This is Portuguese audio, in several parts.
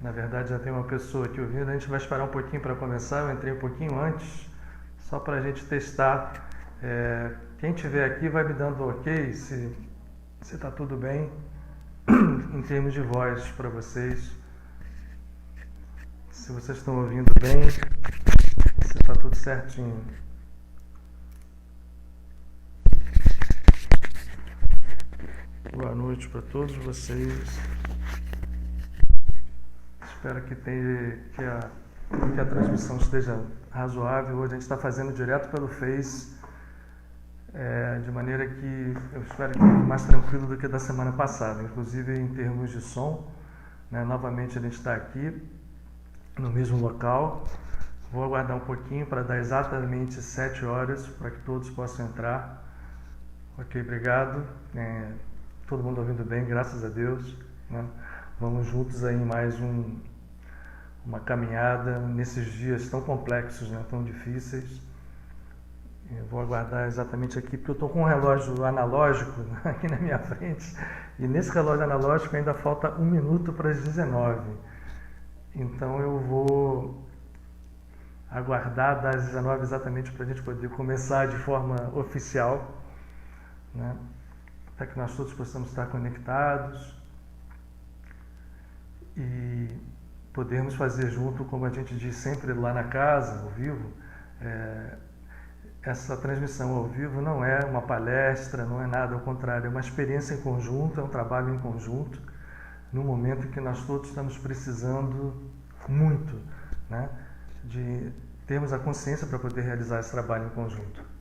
Na verdade, já tem uma pessoa aqui ouvindo. A gente vai esperar um pouquinho para começar. Eu entrei um pouquinho antes, só para a gente testar. Quem estiver aqui vai me dando ok se está tudo bem em termos de voz para vocês. Se vocês estão ouvindo bem, se está tudo certinho. Boa noite para todos vocês. Espero que a transmissão esteja razoável. Hoje a gente está fazendo direto pelo Face, de maneira que eu espero que fique mais tranquilo do que da semana passada, inclusive em termos de som. Novamente a gente está aqui no mesmo local. Vou aguardar um pouquinho para dar exatamente 7 horas para que todos possam entrar. Ok, obrigado. Todo mundo ouvindo bem, graças a Deus. Vamos juntos aí em mais uma caminhada nesses dias tão complexos, tão difíceis. Eu vou aguardar exatamente aqui, porque eu estou com um relógio analógico aqui na minha frente, e nesse relógio analógico ainda falta 1 minuto para as 19. Então eu vou aguardar das 19 exatamente para a gente poder começar de forma oficial, para que nós todos possamos estar conectados e podermos fazer junto, como a gente diz sempre lá na casa, ao vivo. Essa transmissão ao vivo não é uma palestra, não é nada, ao contrário, é uma experiência em conjunto, é um trabalho em conjunto, num momento em que nós todos estamos precisando muito, de termos a consciência para poder realizar esse trabalho em conjunto.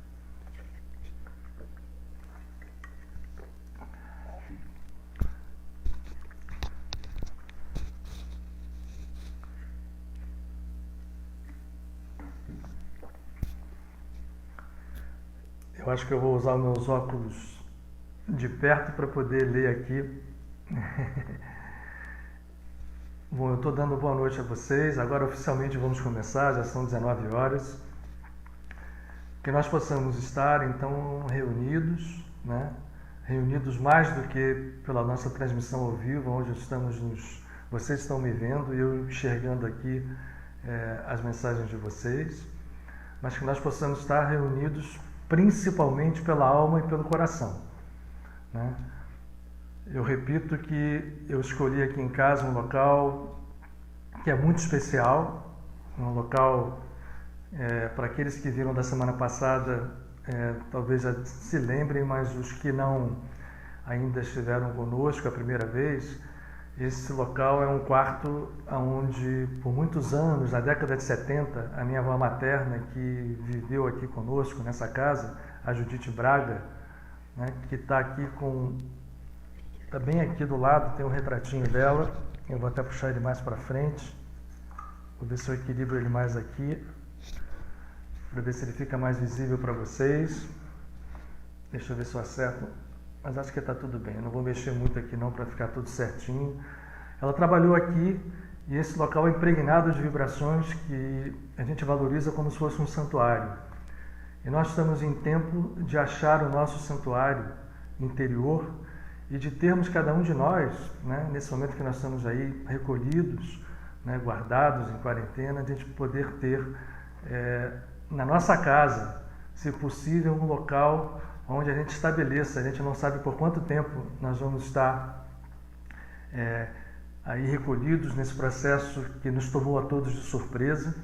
Eu acho que eu vou usar os meus óculos de perto para poder ler aqui. Bom, eu estou dando boa noite a vocês. Agora oficialmente vamos começar, já são 19 horas. Que nós possamos estar então reunidos, reunidos mais do que pela nossa transmissão ao vivo, onde vocês estão me vendo e eu enxergando aqui as mensagens de vocês, mas que nós possamos estar reunidos principalmente pela alma e pelo coração. Eu repito que eu escolhi aqui em casa um local que é muito especial, um local, para aqueles que viram da semana passada, talvez já se lembrem, mas os que não ainda estiveram conosco a primeira vez, esse local é um quarto onde, por muitos anos, na década de 70, a minha avó materna, que viveu aqui conosco nessa casa, a Judite Braga, que está aqui está bem aqui do lado, tem um retratinho dela. Eu vou até puxar ele mais para frente. Vou ver se eu equilibro ele mais aqui, para ver se ele fica mais visível para vocês. Deixa eu ver se eu acerto. Mas acho que está tudo bem, eu não vou mexer muito aqui não para ficar tudo certinho. Ela trabalhou aqui e esse local é impregnado de vibrações que a gente valoriza como se fosse um santuário. E nós estamos em tempo de achar o nosso santuário interior e de termos cada um de nós, nesse momento que nós estamos aí recolhidos, guardados em quarentena, de a gente poder ter na nossa casa, se possível, um local onde a gente estabeleça. A gente não sabe por quanto tempo nós vamos estar aí recolhidos nesse processo que nos tomou a todos de surpresa.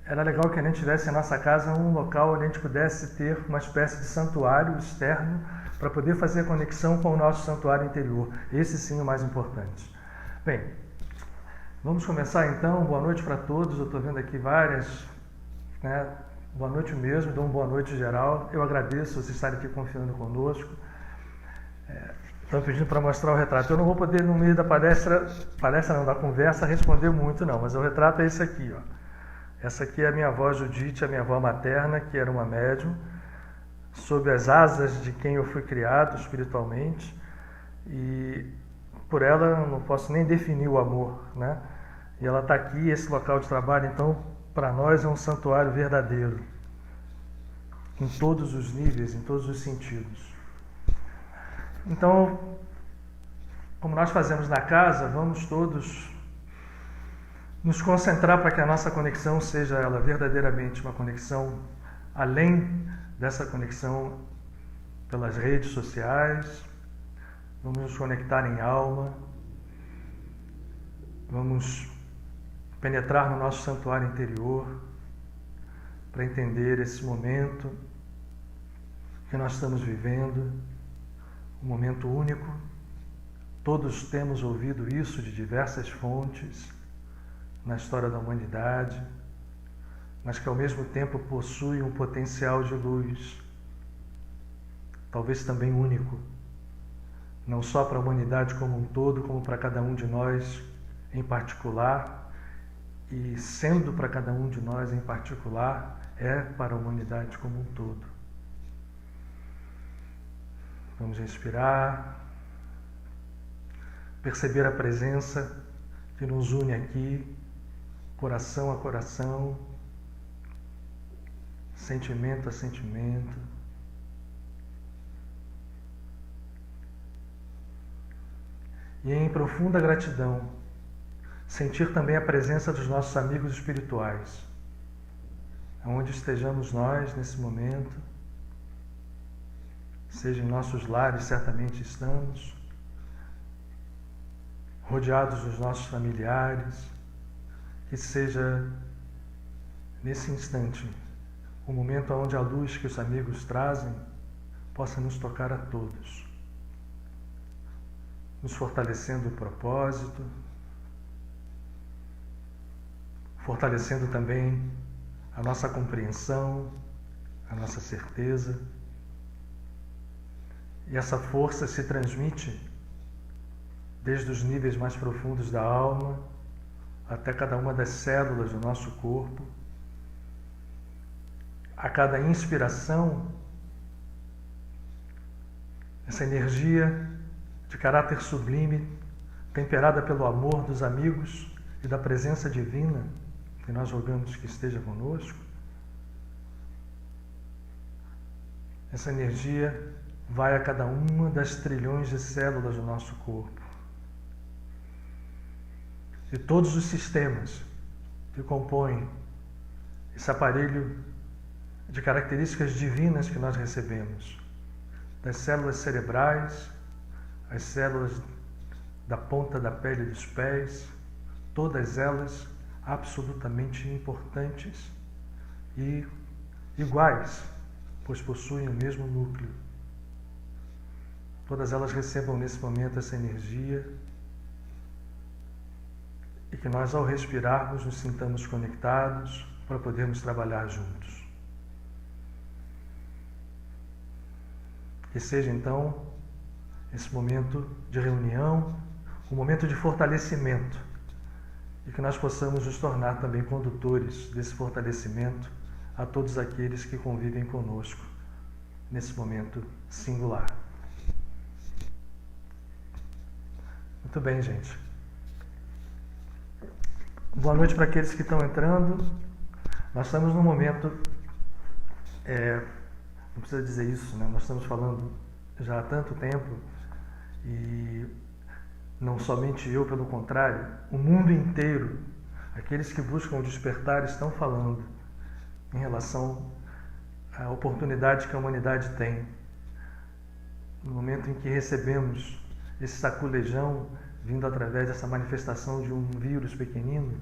Era legal que a gente tivesse em nossa casa um local onde a gente pudesse ter uma espécie de santuário externo para poder fazer a conexão com o nosso santuário interior. Esse sim é o mais importante. Bem, vamos começar então. Boa noite para todos. Eu estou vendo aqui várias, boa noite mesmo, dou uma boa noite geral. Eu agradeço vocês estarem aqui confiando conosco. Estão pedindo para mostrar o retrato. Eu não vou poder, no meio da palestra não, da conversa, responder muito não, mas o retrato é esse aqui, ó. Essa aqui é a minha avó Judite, a minha avó materna, que era uma médium, sob as asas de quem eu fui criado espiritualmente, e por ela eu não posso nem definir o amor, E ela está aqui, esse local de trabalho, então, para nós é um santuário verdadeiro, em todos os níveis, em todos os sentidos. Então, como nós fazemos na casa, vamos todos nos concentrar para que a nossa conexão seja ela verdadeiramente uma conexão além dessa conexão pelas redes sociais. Vamos nos conectar em alma, vamos penetrar no nosso santuário interior para entender esse momento que nós estamos vivendo, um momento único. Todos temos ouvido isso de diversas fontes na história da humanidade, mas que ao mesmo tempo possui um potencial de luz, talvez também único, não só para a humanidade como um todo, como para cada um de nós em particular, e sendo para cada um de nós em particular, é para a humanidade como um todo. Vamos respirar, perceber a presença que nos une aqui, coração a coração, sentimento a sentimento. E em profunda gratidão, sentir também a presença dos nossos amigos espirituais, aonde estejamos nós nesse momento, seja em nossos lares, certamente estamos, rodeados dos nossos familiares, que seja nesse instante o momento onde a luz que os amigos trazem possa nos tocar a todos, nos fortalecendo o propósito, fortalecendo também a nossa compreensão, a nossa certeza. E essa força se transmite desde os níveis mais profundos da alma até cada uma das células do nosso corpo. A cada inspiração, essa energia de caráter sublime, temperada pelo amor dos amigos e da presença divina, que nós rogamos que esteja conosco, essa energia vai a cada uma das trilhões de células do nosso corpo. E todos os sistemas que compõem esse aparelho de características divinas que nós recebemos, das células cerebrais, as células da ponta da pele dos pés, todas elas absolutamente importantes e iguais, pois possuem o mesmo núcleo. Todas elas recebam nesse momento essa energia e que nós, ao respirarmos, nos sintamos conectados para podermos trabalhar juntos. Que seja então esse momento de reunião, um momento de fortalecimento, e que nós possamos nos tornar também condutores desse fortalecimento a todos aqueles que convivem conosco nesse momento singular. Muito bem, gente. Boa noite para aqueles que estão entrando. Nós estamos num momento, não precisa dizer isso, né? Nós estamos falando já há tanto tempo, e não somente eu, pelo contrário, o mundo inteiro, aqueles que buscam o despertar estão falando em relação à oportunidade que a humanidade tem. No momento em que recebemos esse saculejão vindo através dessa manifestação de um vírus pequenino,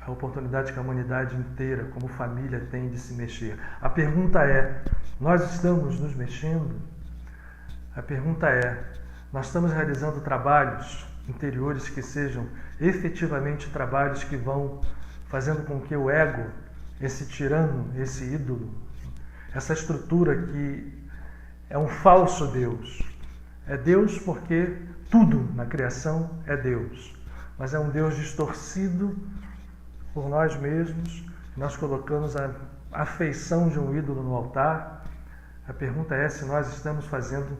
a oportunidade que a humanidade inteira, como família, tem de se mexer. A pergunta é, nós estamos nos mexendo? A pergunta é, nós estamos realizando trabalhos interiores que sejam efetivamente trabalhos que vão fazendo com que o ego, esse tirano, esse ídolo, essa estrutura que é um falso Deus. É Deus porque tudo na criação é Deus, mas é um Deus distorcido por nós mesmos. Nós colocamos a afeição de um ídolo no altar. A pergunta é se nós estamos fazendo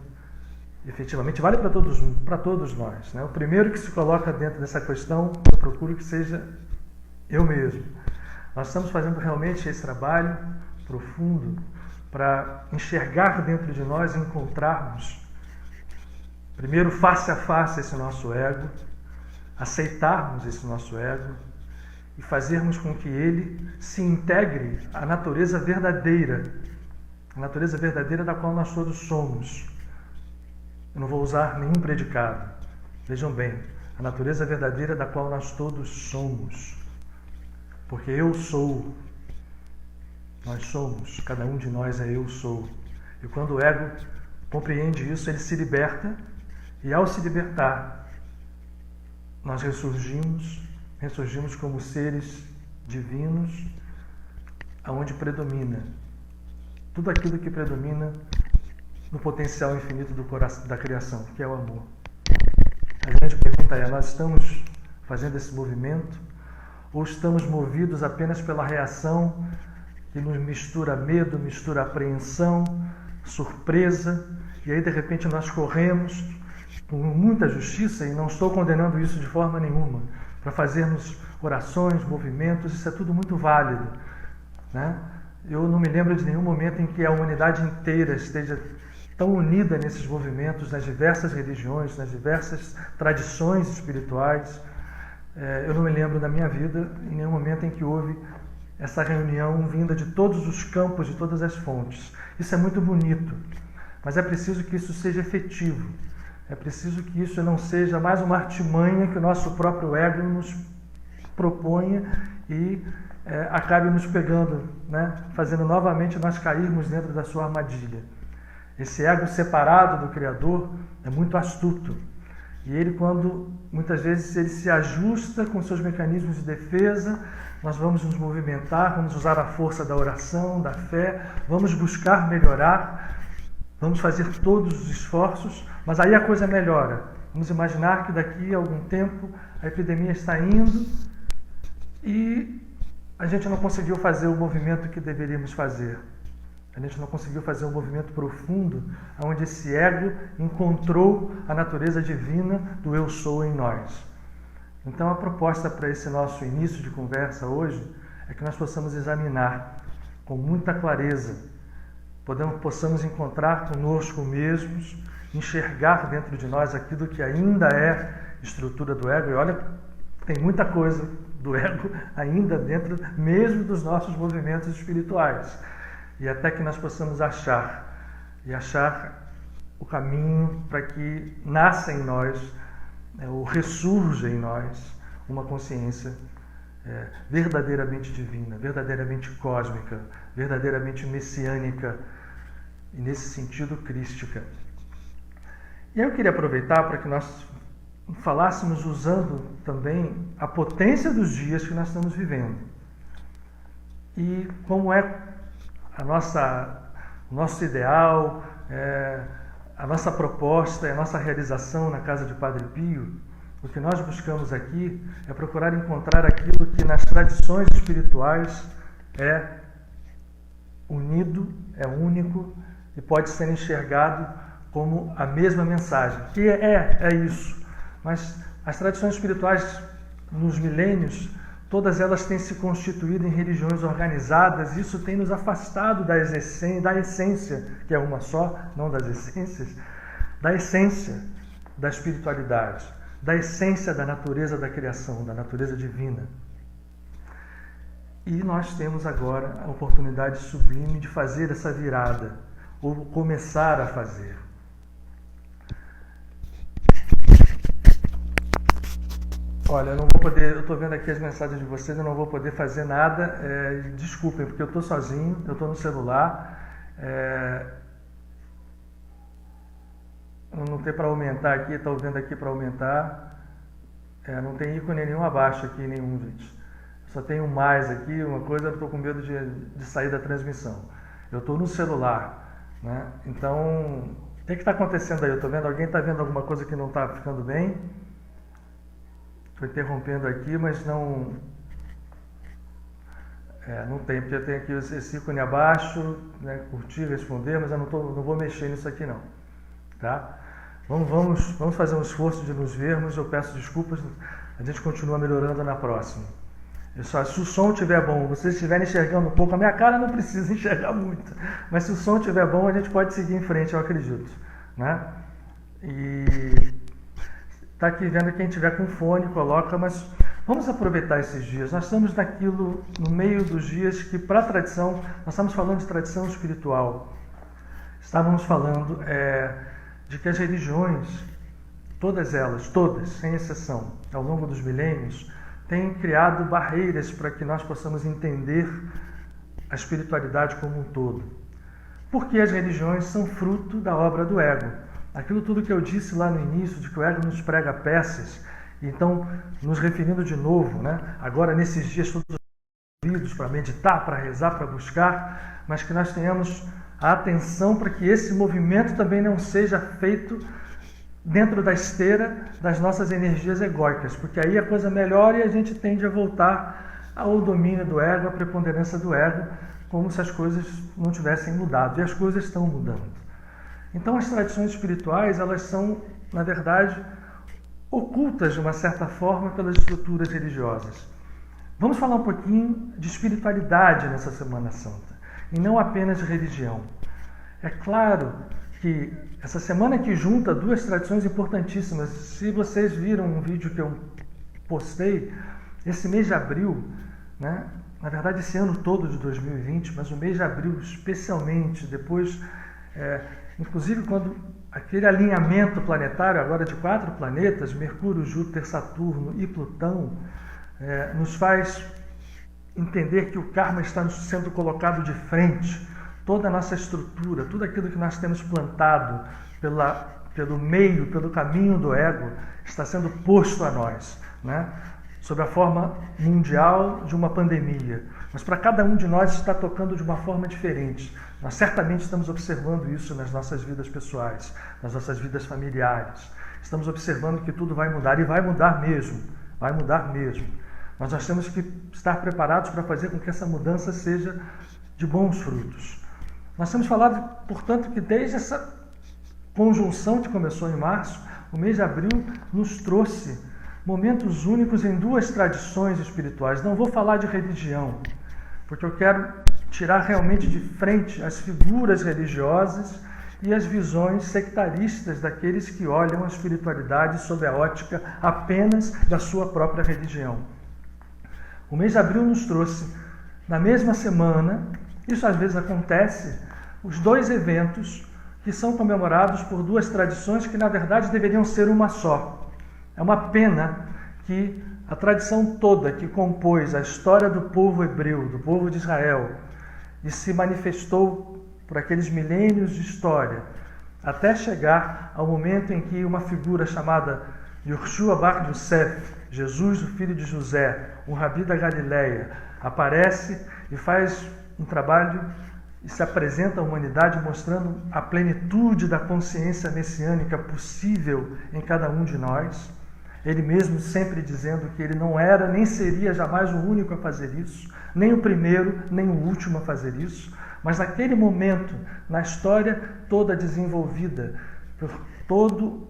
efetivamente, vale para todos nós, né? O primeiro que se coloca dentro dessa questão, eu procuro que seja eu mesmo. Nós estamos fazendo realmente esse trabalho profundo para enxergar dentro de nós e encontrarmos, primeiro face a face esse nosso ego, aceitarmos esse nosso ego e fazermos com que ele se integre à natureza verdadeira, a natureza verdadeira da qual nós todos somos. Eu não vou usar nenhum predicado. Vejam bem, a natureza verdadeira da qual nós todos somos. Porque eu sou, nós somos, cada um de nós é eu sou. E quando o ego compreende isso, ele se liberta, e ao se libertar, nós ressurgimos como seres divinos, aonde predomina tudo aquilo que predomina no potencial infinito do coração, da criação, que é o amor. A grande pergunta é, nós estamos fazendo esse movimento ou estamos movidos apenas pela reação que nos mistura medo, mistura apreensão, surpresa, e aí de repente nós corremos com muita justiça, e não estou condenando isso de forma nenhuma, para fazermos orações, movimentos, isso é tudo muito válido, né? Eu não me lembro de nenhum momento em que a humanidade inteira esteja tão unida nesses movimentos, nas diversas religiões, nas diversas tradições espirituais. Eu não me lembro da minha vida em nenhum momento em que houve essa reunião vinda de todos os campos, de todas as fontes. Isso é muito bonito, mas é preciso que isso seja efetivo. É preciso que isso não seja mais uma artimanha que o nosso próprio ego nos proponha e acabe nos pegando, né? Fazendo novamente nós cairmos dentro da sua armadilha. Esse ego separado do Criador é muito astuto. E ele, quando muitas vezes ele se ajusta com seus mecanismos de defesa, nós vamos nos movimentar, vamos usar a força da oração, da fé, vamos buscar melhorar, vamos fazer todos os esforços, mas aí a coisa melhora. Vamos imaginar que daqui a algum tempo a epidemia está indo e a gente não conseguiu fazer o movimento que deveríamos fazer. A gente não conseguiu fazer um movimento profundo onde esse ego encontrou a natureza divina do eu sou em nós. Então a proposta para esse nosso início de conversa hoje é que nós possamos examinar com muita clareza, possamos encontrar conosco mesmos, enxergar dentro de nós aquilo que ainda é estrutura do ego. E olha, tem muita coisa do ego ainda dentro mesmo dos nossos movimentos espirituais. E até que nós possamos achar o caminho para que nasça em nós, ou ressurja em nós, uma consciência verdadeiramente divina, verdadeiramente cósmica, verdadeiramente messiânica, e nesse sentido crística. E eu queria aproveitar para que nós falássemos usando também a potência dos dias que nós estamos vivendo. E como é o nosso ideal, a nossa proposta, a nossa realização na casa de Padre Pio, o que nós buscamos aqui é procurar encontrar aquilo que nas tradições espirituais é unido, é único e pode ser enxergado como a mesma mensagem, que é isso. Mas as tradições espirituais nos milênios, todas elas têm se constituído em religiões organizadas, isso tem nos afastado da essência, que é uma só, não das essências, da essência da espiritualidade, da essência da natureza da criação, da natureza divina. E nós temos agora a oportunidade sublime de fazer essa virada, ou começar a fazer. Olha, eu não vou poder, eu estou vendo aqui as mensagens de vocês, eu não vou poder fazer nada, desculpem, porque eu estou sozinho, eu estou no celular, não tem para aumentar aqui, estou vendo aqui para aumentar, não tem ícone nenhum abaixo aqui, nenhum, gente. Só tem um mais aqui, uma coisa, eu estou com medo de sair da transmissão. Eu estou no celular, né? Então, o que está acontecendo aí? Eu estou vendo, alguém está vendo alguma coisa que não está ficando bem? Estou interrompendo aqui, mas não tem, porque eu tenho aqui esse ícone abaixo, né, curtir, responder, mas eu não vou mexer nisso aqui não, tá? Vamos fazer um esforço de nos vermos, eu peço desculpas, a gente continua melhorando na próxima. Se o som estiver bom, vocês estiverem enxergando um pouco, a minha cara não precisa enxergar muito, mas se o som estiver bom, a gente pode seguir em frente, eu acredito, né? E está aqui vendo quem tiver com fone, coloca, mas Vamos aproveitar esses dias. Nós estamos no meio dos dias que, para a tradição, nós estamos falando de tradição espiritual. Estávamos falando de que as religiões, todas elas, sem exceção, ao longo dos milênios, têm criado barreiras para que nós possamos entender a espiritualidade como um todo. Porque as religiões são fruto da obra do ego. Aquilo tudo que eu disse lá no início, de que o ego nos prega peças. Então, nos referindo de novo, agora nesses dias todos ouvidos para meditar, para rezar, para buscar, mas que nós tenhamos a atenção para que esse movimento também não seja feito dentro da esteira das nossas energias egóicas, porque aí a coisa melhora e a gente tende a voltar ao domínio do ego, à preponderância do ego, como se as coisas não tivessem mudado, e as coisas estão mudando. Então as tradições espirituais, elas são, na verdade, ocultas de uma certa forma pelas estruturas religiosas. Vamos falar um pouquinho de espiritualidade nessa Semana Santa, e não apenas de religião. É claro que essa semana que junta duas tradições importantíssimas, se vocês viram um vídeo que eu postei, esse mês de abril, na verdade esse ano todo de 2020, mas o mês de abril especialmente, depois, inclusive quando aquele alinhamento planetário agora de 4 planetas, Mercúrio, Júpiter, Saturno e Plutão, nos faz entender que o karma está sendo colocado de frente. Toda a nossa estrutura, tudo aquilo que nós temos plantado pelo meio, pelo caminho do ego, está sendo posto a nós, sob a forma mundial de uma pandemia. Mas para cada um de nós está tocando de uma forma diferente. Nós certamente estamos observando isso nas nossas vidas pessoais, nas nossas vidas familiares. Estamos observando que tudo vai mudar, e vai mudar mesmo, vai mudar mesmo. Mas nós temos que estar preparados para fazer com que essa mudança seja de bons frutos. Nós temos falado, portanto, que desde essa conjunção que começou em março, o mês de abril nos trouxe momentos únicos em duas tradições espirituais. Não vou falar de religião, porque eu quero tirar realmente de frente as figuras religiosas e as visões sectaristas daqueles que olham a espiritualidade sob a ótica apenas da sua própria religião. O mês de abril nos trouxe, na mesma semana, isso às vezes acontece, os dois eventos que são comemorados por duas tradições que, na verdade, deveriam ser uma só. É uma pena que a tradição toda que compôs a história do povo hebreu, do povo de Israel, e se manifestou por aqueles milênios de história, até chegar ao momento em que uma figura chamada Yoshua bar Yosef, Jesus, o filho de José, um rabi da Galileia, aparece e faz um trabalho e se apresenta à humanidade mostrando a plenitude da consciência messiânica possível em cada um de nós. Ele mesmo sempre dizendo que ele não era nem seria jamais o único a fazer isso, nem o primeiro, nem o último a fazer isso, mas naquele momento, na história toda desenvolvida, por todo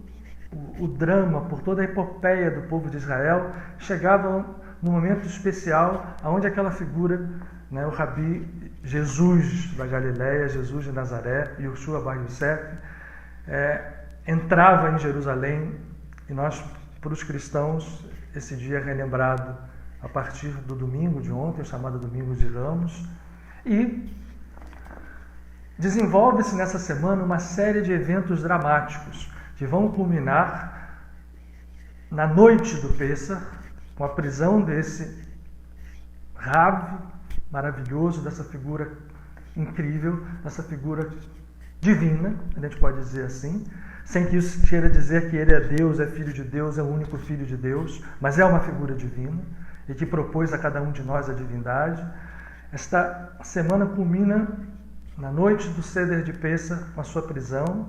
o drama, por toda a epopeia do povo de Israel, chegava num momento especial onde aquela figura, o Rabi Jesus da Galileia, Jesus de Nazaré, Yoshua bar Yosef, entrava em Jerusalém, e nós, para os cristãos, esse dia é relembrado a partir do domingo de ontem, chamado Domingo de Ramos, e desenvolve-se nessa semana uma série de eventos dramáticos que vão culminar na noite do Pêssar, com a prisão desse Rav maravilhoso, dessa figura incrível, dessa figura divina, a gente pode dizer assim, sem que isso queira dizer que ele é Deus, é filho de Deus, é o único filho de Deus, mas é uma figura divina e que propôs a cada um de nós a divindade. Esta semana culmina na noite do Seder de Pêssar com a sua prisão,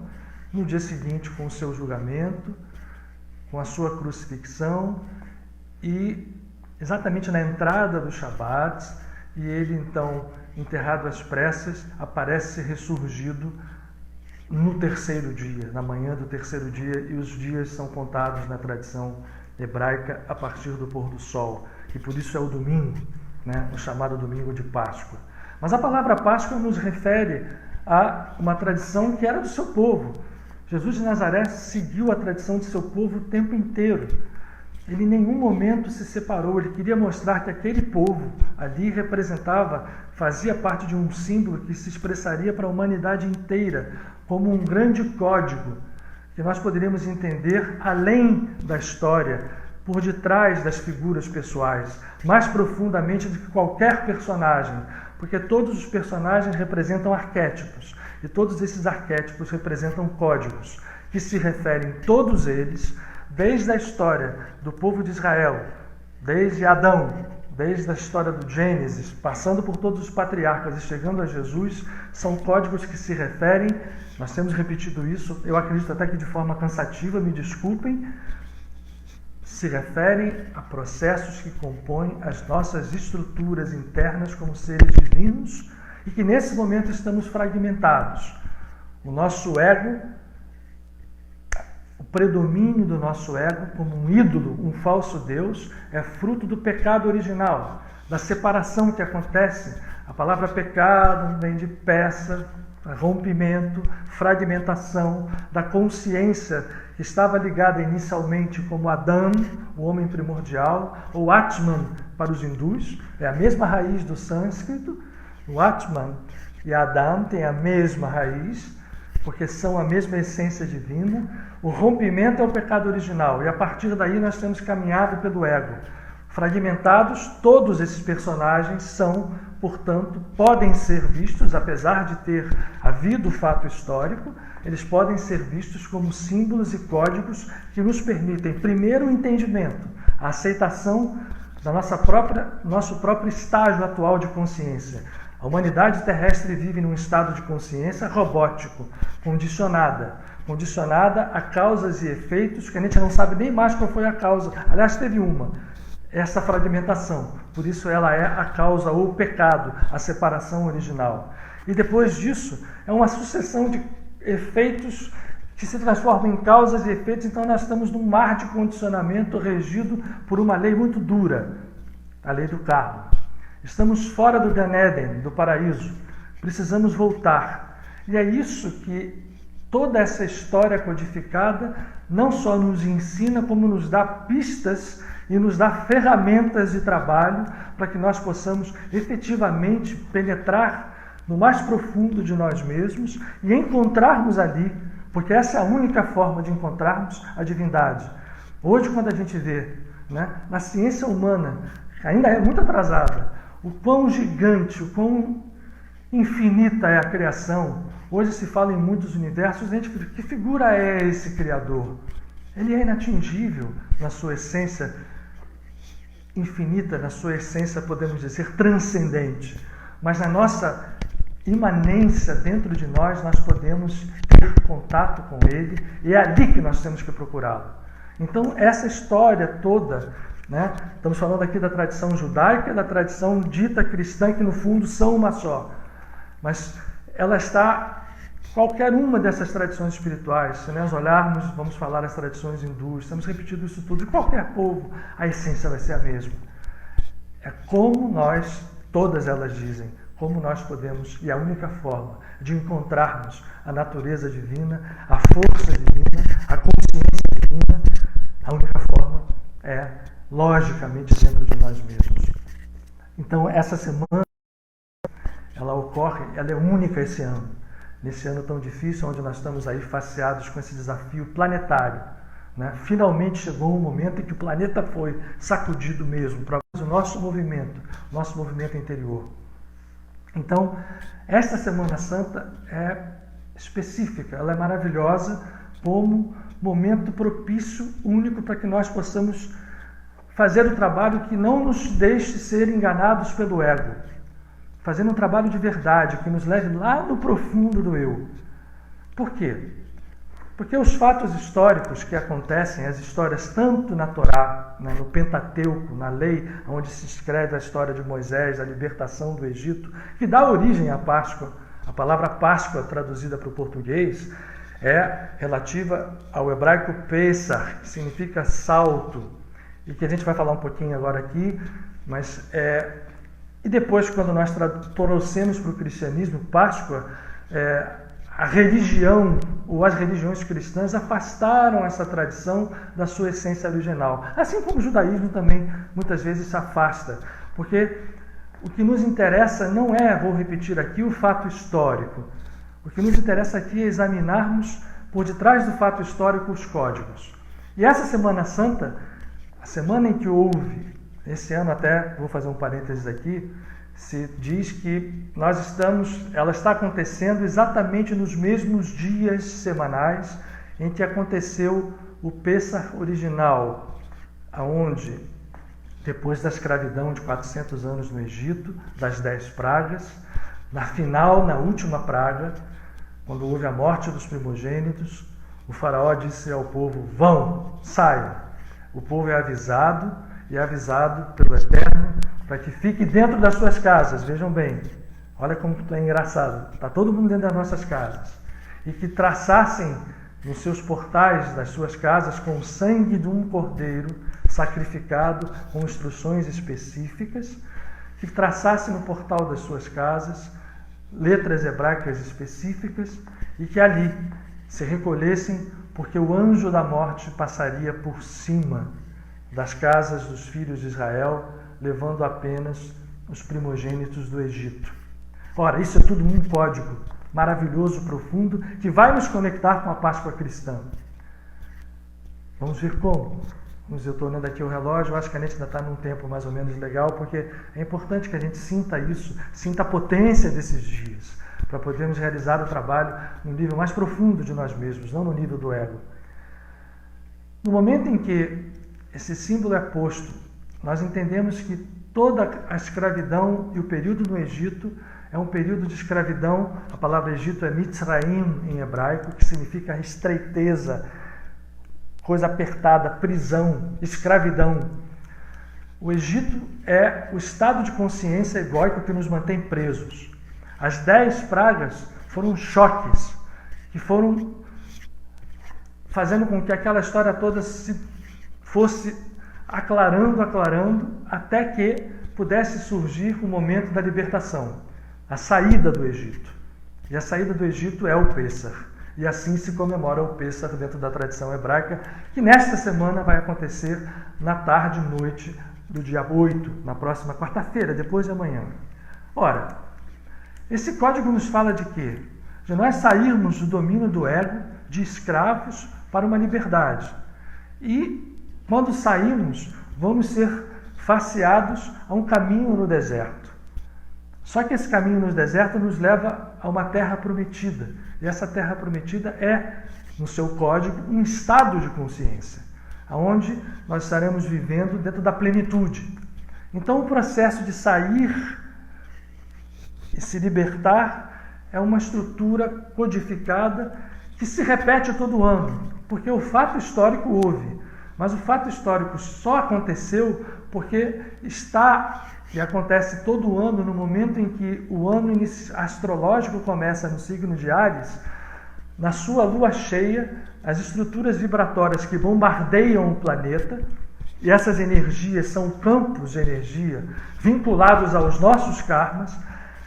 no dia seguinte com o seu julgamento, com a sua crucifixão e exatamente na entrada do Shabat, e ele então, enterrado às pressas, aparece ressurgido no terceiro dia, na manhã do terceiro dia, e os dias são contados na tradição hebraica a partir do pôr do sol, e por isso é o domingo, o chamado domingo de Páscoa. Mas a palavra Páscoa nos refere a uma tradição que era do seu povo. Jesus de Nazaré seguiu a tradição de seu povo o tempo inteiro. ele em nenhum momento se separou. Ele queria mostrar que aquele povo ali fazia parte de um símbolo que se expressaria para a humanidade inteira, como um grande código que nós poderíamos entender além da história, por detrás das figuras pessoais, mais profundamente do que qualquer personagem, porque todos os personagens representam arquétipos, e todos esses arquétipos representam códigos, que se referem todos eles, desde a história do povo de Israel, desde Adão, desde a história do Gênesis, passando por todos os patriarcas e chegando a Jesus, são códigos que se referem, nós temos repetido isso, eu acredito até que de forma cansativa, me desculpem, se referem a processos que compõem as nossas estruturas internas como seres divinos e que nesse momento estamos fragmentados. O nosso ego, o predomínio do nosso ego como um ídolo, um falso Deus, é fruto do pecado original, da separação que acontece. A palavra pecado vem de peça, rompimento, fragmentação da consciência que estava ligada inicialmente como Adam, o homem primordial, ou Atman para os hindus, é a mesma raiz do sânscrito. O Atman e Adam têm a mesma raiz, porque são a mesma essência divina. O rompimento é o pecado original, e a partir daí nós temos caminhado pelo ego. Fragmentados, todos esses personagens são, portanto, podem ser vistos, apesar de ter havido o fato histórico, eles podem ser vistos como símbolos e códigos que nos permitem, primeiro, o entendimento, a aceitação da nosso próprio estágio atual de consciência. A humanidade terrestre vive num estado de consciência robótico, condicionada a causas e efeitos que a gente não sabe nem mais qual foi a causa. Aliás, teve essa fragmentação. Por isso ela é a causa ou o pecado, a separação original. E depois disso, é uma sucessão de efeitos que se transformam em causas e efeitos. Então nós estamos num mar de condicionamento regido por uma lei muito dura, a lei do karma. Estamos fora do Gan Eden, do paraíso. Precisamos voltar. E é isso que toda essa história codificada não só nos ensina, como nos dá pistas e nos dá ferramentas de trabalho para que nós possamos efetivamente penetrar no mais profundo de nós mesmos e encontrarmos ali, porque essa é a única forma de encontrarmos a divindade. Hoje, quando a gente vê, na ciência humana, ainda é muito atrasada, o quão gigante, o quão infinita é a criação. Hoje se fala em muitos universos, gente, que figura é esse Criador? Ele é inatingível na sua essência infinita, na sua essência, podemos dizer, transcendente. Mas na nossa imanência dentro de nós podemos ter contato com Ele, e é ali que nós temos que procurá-lo. Então, essa história toda, estamos falando aqui da tradição judaica, da tradição dita cristã, que no fundo são uma só. Mas ela está, qualquer uma dessas tradições espirituais, se nós olharmos, vamos falar das tradições hindus, temos repetido isso tudo, de qualquer povo, a essência vai ser a mesma. É como nós, todas elas dizem, como nós podemos, e a única forma de encontrarmos a natureza divina, a força divina, a consciência divina, a única forma é, logicamente, dentro de nós mesmos. Então, essa semana, ela é única esse ano. Nesse ano tão difícil, onde nós estamos aí faceados com esse desafio planetário. Finalmente chegou um momento em que o planeta foi sacudido mesmo, para o nosso movimento interior. Então, esta Semana Santa é específica, ela é maravilhosa como momento propício, único, para que nós possamos fazer o trabalho que não nos deixe ser enganados pelo ego. Fazendo um trabalho de verdade, que nos leve lá no profundo do eu. Por quê? Porque os fatos históricos que acontecem, as histórias tanto na Torá, no Pentateuco, na lei, onde se escreve a história de Moisés, a libertação do Egito, que dá origem à Páscoa. A palavra Páscoa, traduzida para o português, é relativa ao hebraico Pesach, que significa salto, e que a gente vai falar um pouquinho agora aqui, mas e depois, quando nós trouxemos para o cristianismo Páscoa, a religião ou as religiões cristãs afastaram essa tradição da sua essência original. Assim como o judaísmo também muitas vezes se afasta, porque o que nos interessa não é, vou repetir aqui, o fato histórico. O que nos interessa aqui é examinarmos por detrás do fato histórico os códigos. E essa Semana Santa, a semana em que houve, esse ano até, vou fazer um parênteses aqui, se diz que ela está acontecendo exatamente nos mesmos dias semanais em que aconteceu o Pêssar original, aonde, depois da escravidão de 400 anos no Egito, das 10 pragas, na última praga, quando houve a morte dos primogênitos, o faraó disse ao povo: vão, saiam. O povo é avisado pelo Eterno para que fique dentro das suas casas. Vejam bem, olha como é engraçado, está todo mundo dentro das nossas casas. E que traçassem nos seus portais das suas casas com o sangue de um cordeiro sacrificado com instruções específicas, que traçassem no portal das suas casas letras hebraicas específicas e que ali se recolhessem, porque o anjo da morte passaria por cima das casas dos filhos de Israel, levando apenas os primogênitos do Egito. Ora, isso é tudo um código maravilhoso, profundo, que vai nos conectar com a Páscoa cristã. Vamos ver como? Eu estou olhando aqui o relógio, eu acho que a gente ainda está num tempo mais ou menos legal, porque é importante que a gente sinta isso, sinta a potência desses dias, para podermos realizar o trabalho no nível mais profundo de nós mesmos, não no nível do ego. No momento em que esse símbolo é posto, nós entendemos que toda a escravidão e o período no Egito é um período de escravidão. A palavra Egito é Mitzraim em hebraico, que significa estreiteza, coisa apertada, prisão, escravidão. O Egito é o estado de consciência egóico que nos mantém presos. As 10 pragas foram choques que foram fazendo com que aquela história toda se fosse aclarando, até que pudesse surgir o momento da libertação, a saída do Egito. E a saída do Egito é o Pêssar. E assim se comemora o Pêssar dentro da tradição hebraica, que nesta semana vai acontecer na tarde e noite do dia 8, na próxima quarta-feira, depois de amanhã. Ora, esse código nos fala de quê? De nós sairmos do domínio do ego, de escravos, para uma liberdade. E, quando saímos, vamos ser faceados a um caminho no deserto. Só que esse caminho no deserto nos leva a uma terra prometida. E essa terra prometida é, no seu código, um estado de consciência, onde nós estaremos vivendo dentro da plenitude. Então, o processo de sair e se libertar é uma estrutura codificada que se repete todo ano, porque o fato histórico houve, mas o fato histórico só aconteceu porque está e acontece todo ano, no momento em que o ano astrológico começa no signo de Áries, na sua lua cheia, as estruturas vibratórias que bombardeiam o planeta, e essas energias são campos de energia vinculados aos nossos karmas.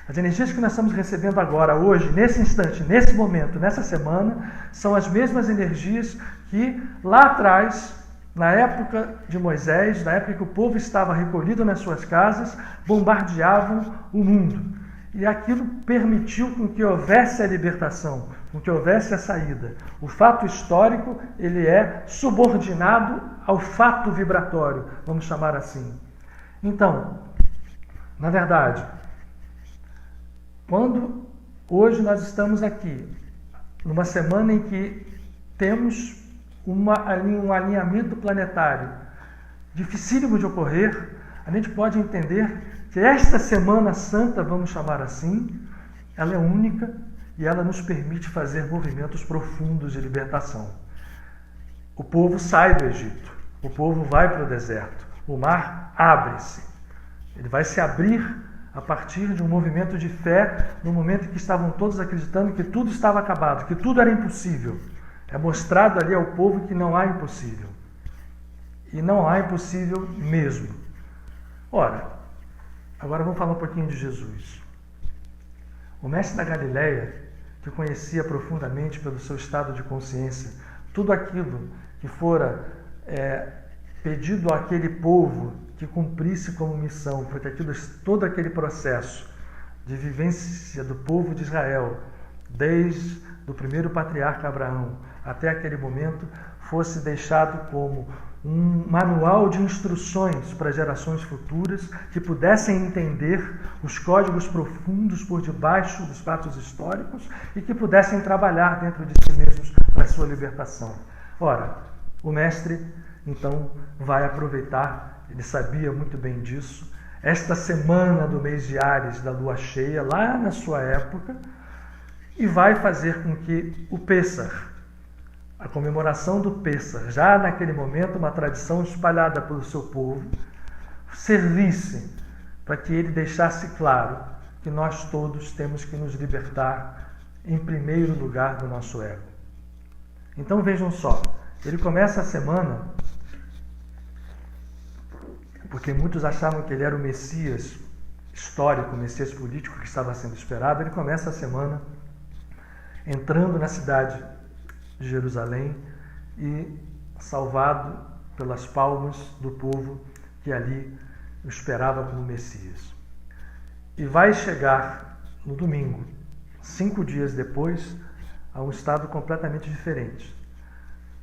As energias que nós estamos recebendo agora, hoje, nesse instante, nesse momento, nessa semana, são as mesmas energias que lá atrás, na época de Moisés, na época que o povo estava recolhido nas suas casas, bombardeavam o mundo. E aquilo permitiu com que houvesse a libertação, com que houvesse a saída. O fato histórico, ele é subordinado ao fato vibratório, vamos chamar assim. Então, na verdade, quando hoje nós estamos aqui, numa semana em que temos um alinhamento planetário dificílimo de ocorrer, a gente pode entender que esta Semana Santa, vamos chamar assim, ela é única e ela nos permite fazer movimentos profundos de libertação. O povo sai do Egito, o povo vai para o deserto, o mar abre-se. Ele vai se abrir a partir de um movimento de fé, no momento em que estavam todos acreditando que tudo estava acabado, que tudo era impossível. É mostrado ali ao povo que não há impossível. E não há impossível mesmo. Ora, agora vamos falar um pouquinho de Jesus. O mestre da Galileia, que conhecia profundamente pelo seu estado de consciência tudo aquilo que fora pedido àquele povo que cumprisse como missão, para que todo aquele processo de vivência do povo de Israel, desde o primeiro patriarca Abraão até aquele momento, fosse deixado como um manual de instruções para gerações futuras que pudessem entender os códigos profundos por debaixo dos fatos históricos e que pudessem trabalhar dentro de si mesmos para a sua libertação. Ora, o mestre, então, vai aproveitar, ele sabia muito bem disso, esta semana do mês de Áries, da lua cheia, lá na sua época, e vai fazer com que o Pêssar, a comemoração do Pêssar, já naquele momento uma tradição espalhada pelo seu povo, servisse para que ele deixasse claro que nós todos temos que nos libertar em primeiro lugar do nosso ego. Então vejam só, ele começa a semana, porque muitos achavam que ele era o Messias histórico, o Messias político que estava sendo esperado, ele começa a semana entrando na cidade de Jerusalém e salvado pelas palmas do povo que ali o esperava como Messias. E vai chegar no domingo, 5 dias depois, a um estado completamente diferente.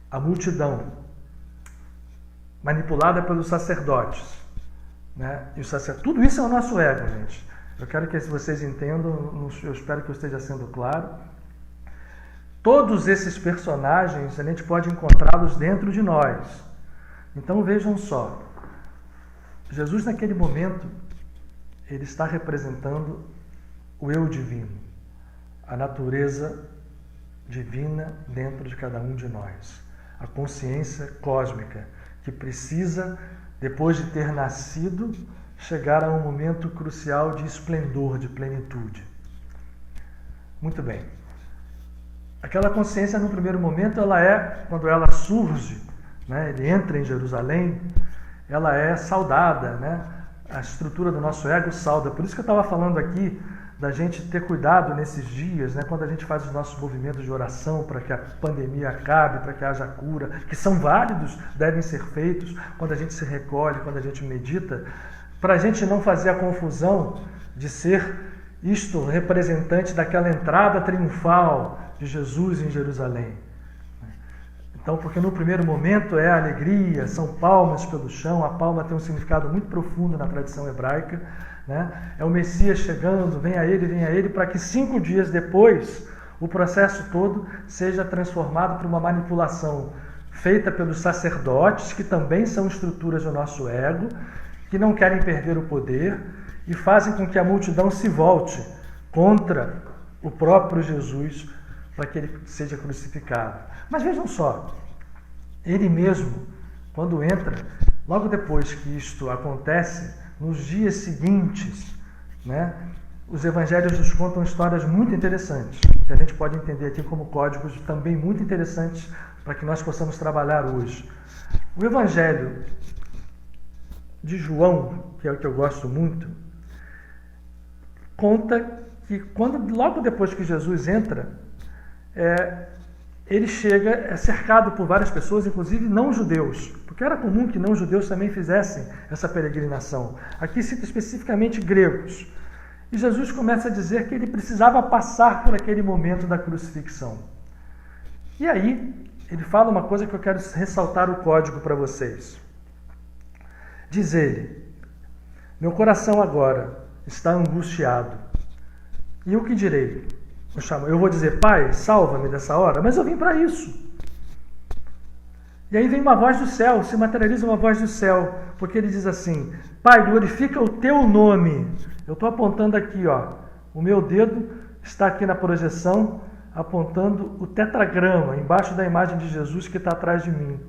A multidão, manipulada pelos sacerdotes, né? E tudo isso é o nosso ego, gente. Eu quero que vocês entendam, eu espero que eu esteja sendo claro. Todos esses personagens, a gente pode encontrá-los dentro de nós. Então vejam só, Jesus naquele momento, ele está representando o eu divino, a natureza divina dentro de cada um de nós, a consciência cósmica que precisa, depois de ter nascido, chegar a um momento crucial de esplendor, de plenitude. Muito bem. Aquela consciência, no primeiro momento, quando ela surge, né, ele entra em Jerusalém, ela é saudada, né? A estrutura do nosso ego sauda. Por isso que eu estava falando aqui da gente ter cuidado nesses dias, né, quando a gente faz os nossos movimentos de oração para que a pandemia acabe, para que haja cura, que são válidos, devem ser feitos, quando a gente se recolhe, quando a gente medita, para a gente não fazer a confusão de ser isto representante daquela entrada triunfal de Jesus em Jerusalém. Então, porque no primeiro momento é alegria, são palmas pelo chão, a palma tem um significado muito profundo na tradição hebraica, né? É o Messias chegando, vem a ele, para que 5 dias depois o processo todo seja transformado por uma manipulação feita pelos sacerdotes, que também são estruturas do nosso ego, que não querem perder o poder e fazem com que a multidão se volte contra o próprio Jesus para que ele seja crucificado. Mas vejam só, ele mesmo, quando entra, logo depois que isto acontece, nos dias seguintes, né, os evangelhos nos contam histórias muito interessantes, que a gente pode entender aqui como códigos também muito interessantes para que nós possamos trabalhar hoje. O evangelho de João, que é o que eu gosto muito, conta que logo depois que Jesus entra, ele chega, é cercado por várias pessoas, inclusive não judeus, porque era comum que não judeus também fizessem essa peregrinação. Aqui cita especificamente gregos. E Jesus começa a dizer que ele precisava passar por aquele momento da crucifixão. E aí, ele fala uma coisa que eu quero ressaltar o código para vocês. Diz ele: meu coração agora está angustiado. E o que direi? Eu vou dizer, Pai, salva-me dessa hora, mas eu vim para isso. E aí vem uma voz do céu, se materializa uma voz do céu, porque ele diz assim: Pai, glorifica o teu nome. Eu estou apontando aqui, ó, o meu dedo está aqui na projeção, apontando o tetragrama, embaixo da imagem de Jesus que está atrás de mim.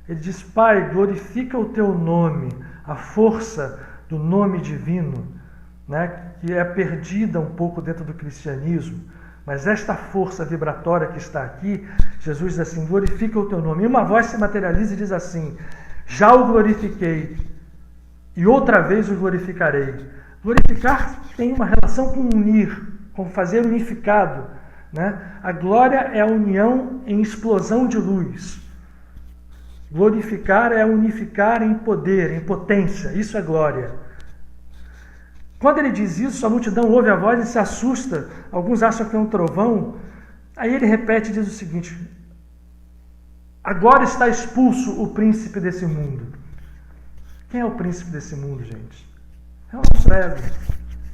Ele diz, Pai, glorifica o teu nome, a força do nome divino, né, que é perdida um pouco dentro do cristianismo. Mas esta força vibratória que está aqui, Jesus diz assim, glorifica o teu nome. E uma voz se materializa e diz assim, já o glorifiquei e outra vez o glorificarei. Glorificar tem uma relação com unir, com fazer unificado, né? A glória é a união em explosão de luz. Glorificar é unificar em poder, em potência. Isso é glória. Quando ele diz isso, a multidão ouve a voz e se assusta. Alguns acham que é um trovão. Aí ele repete e diz o seguinte: agora está expulso o príncipe desse mundo. Quem é o príncipe desse mundo, gente? É o nosso ego.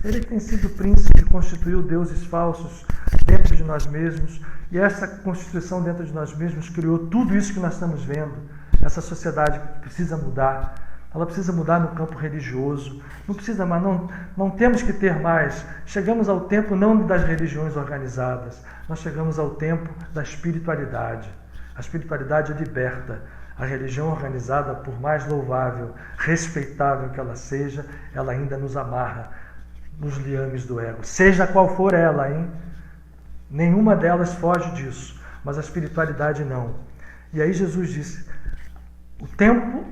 Ele tem sido o príncipe que constituiu deuses falsos dentro de nós mesmos. E essa constituição dentro de nós mesmos criou tudo isso que nós estamos vendo. Essa sociedade precisa mudar. Ela precisa mudar no campo religioso. Não precisa mais, não temos que ter mais. Chegamos ao tempo não das religiões organizadas. Nós chegamos ao tempo da espiritualidade. A espiritualidade liberta. A religião organizada, por mais louvável, respeitável que ela seja, ela ainda nos amarra nos liames do ego. Seja qual for ela, hein? Nenhuma delas foge disso. Mas a espiritualidade não. E aí Jesus disse: o tempo,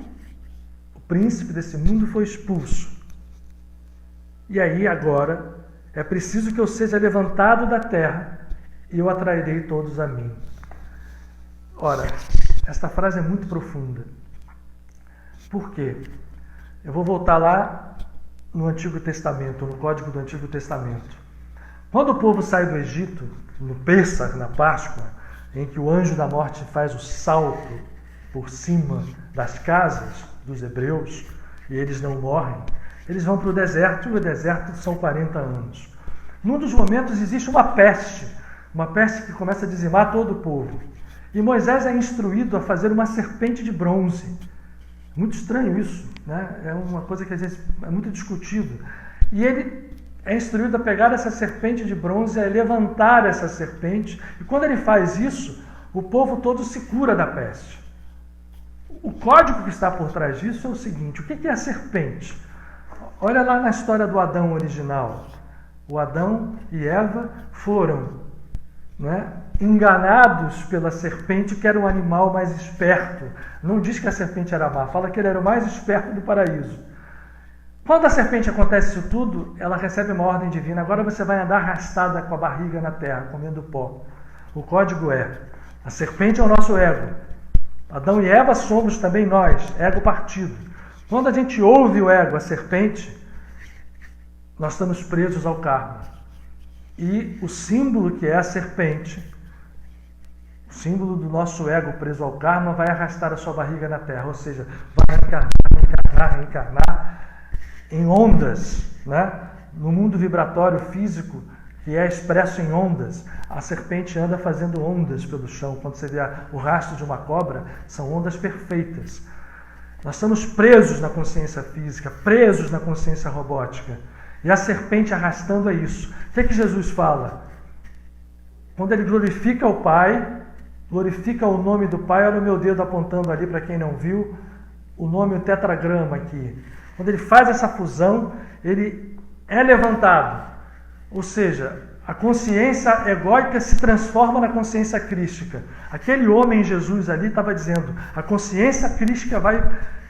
o príncipe desse mundo foi expulso. E aí agora é preciso que eu seja levantado da terra e eu atrairei todos a mim. Ora, esta frase é muito profunda. Por quê? Eu vou voltar lá no Antigo Testamento, no Código do Antigo Testamento. Quando o povo sai do Egito, no Pêssar, na Páscoa, em que o anjo da morte faz o salto por cima das casas dos hebreus, e eles não morrem, eles vão para o deserto, e o deserto são 40 anos. Num dos momentos existe uma peste que começa a dizimar todo o povo. E Moisés é instruído a fazer uma serpente de bronze. Muito estranho isso, né? É uma coisa que às vezes é muito discutido. E ele é instruído a pegar essa serpente de bronze, a levantar essa serpente. E quando ele faz isso, o povo todo se cura da peste. O código que está por trás disso é o seguinte: o que é a serpente? Olha lá na história do Adão original. O Adão e Eva foram, né, enganados pela serpente, que era um animal mais esperto. Não diz que a serpente era má, fala que ele era o mais esperto do paraíso. Quando a serpente acontece isso tudo, ela recebe uma ordem divina: agora você vai andar arrastada com a barriga na terra, comendo pó. O código é: a serpente é o nosso ego. Adão e Eva somos também nós, ego partido. Quando a gente ouve o ego, a serpente, nós estamos presos ao karma. E o símbolo que é a serpente, o símbolo do nosso ego preso ao karma, vai arrastar a sua barriga na terra, ou seja, vai reencarnar em ondas, né? No mundo vibratório físico, que é expresso em ondas, a serpente anda fazendo ondas pelo chão. Quando você vê o rastro de uma cobra, são ondas perfeitas. Nós estamos presos na consciência física, presos na consciência robótica. E a serpente arrastando é isso. O que Jesus fala? Quando ele glorifica o Pai, glorifica o nome do Pai, olha o meu dedo apontando ali para quem não viu, o nome, o tetragrama aqui. Quando ele faz essa fusão, ele é levantado. Ou seja, a consciência egóica se transforma na consciência crística. Aquele homem Jesus ali estava dizendo: a consciência crística vai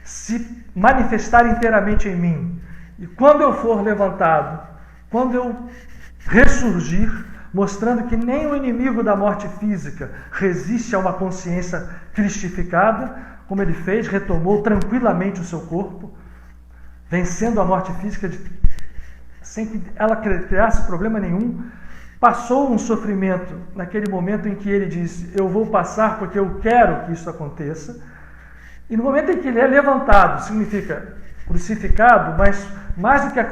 se manifestar inteiramente em mim. E quando eu for levantado, quando eu ressurgir, mostrando que nem o inimigo da morte física resiste a uma consciência cristificada, como ele fez, retomou tranquilamente o seu corpo, vencendo a morte física sem que ela criasse problema nenhum. Passou um sofrimento naquele momento em que ele diz: eu vou passar porque eu quero que isso aconteça. E no momento em que ele é levantado, significa crucificado, mas mais do que a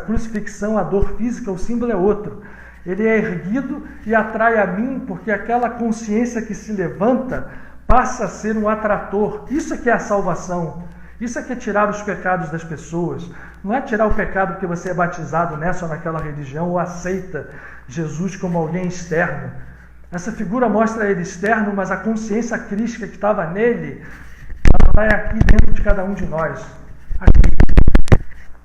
crucifixão, a dor física, o símbolo é outro. Ele é erguido e atrai a mim, porque aquela consciência que se levanta passa a ser um atrator. Isso é que é a salvação. Isso é que é tirar os pecados das pessoas. Não é tirar o pecado porque você é batizado nessa ou naquela religião ou aceita Jesus como alguém externo. Essa figura mostra ele externo, mas a consciência crística que estava nele, ela está aqui dentro de cada um de nós. Aqui.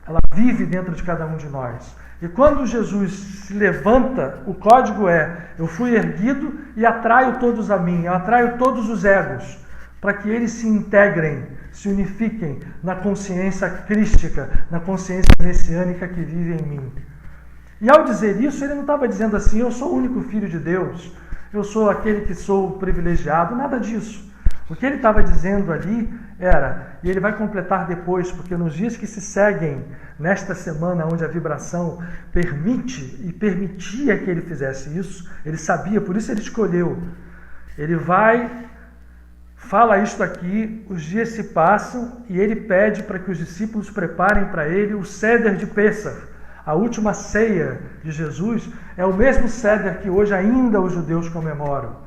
Ela vive dentro de cada um de nós. E quando Jesus se levanta, o código é: eu fui erguido e atraio todos a mim, eu atraio todos os egos, para que eles se integrem, se unifiquem na consciência crística, na consciência messiânica que vive em mim. E ao dizer isso, ele não estava dizendo assim, eu sou o único filho de Deus, eu sou aquele que sou privilegiado, nada disso. O que ele estava dizendo ali era, e ele vai completar depois, porque nos dias que se seguem, nesta semana onde a vibração permite e permitia que ele fizesse isso, ele sabia, por isso ele escolheu. Ele vai, fala isto aqui, os dias se passam e ele pede para que os discípulos preparem para ele o Seder de Pêssar. A última ceia de Jesus é o mesmo Seder que hoje ainda os judeus comemoram.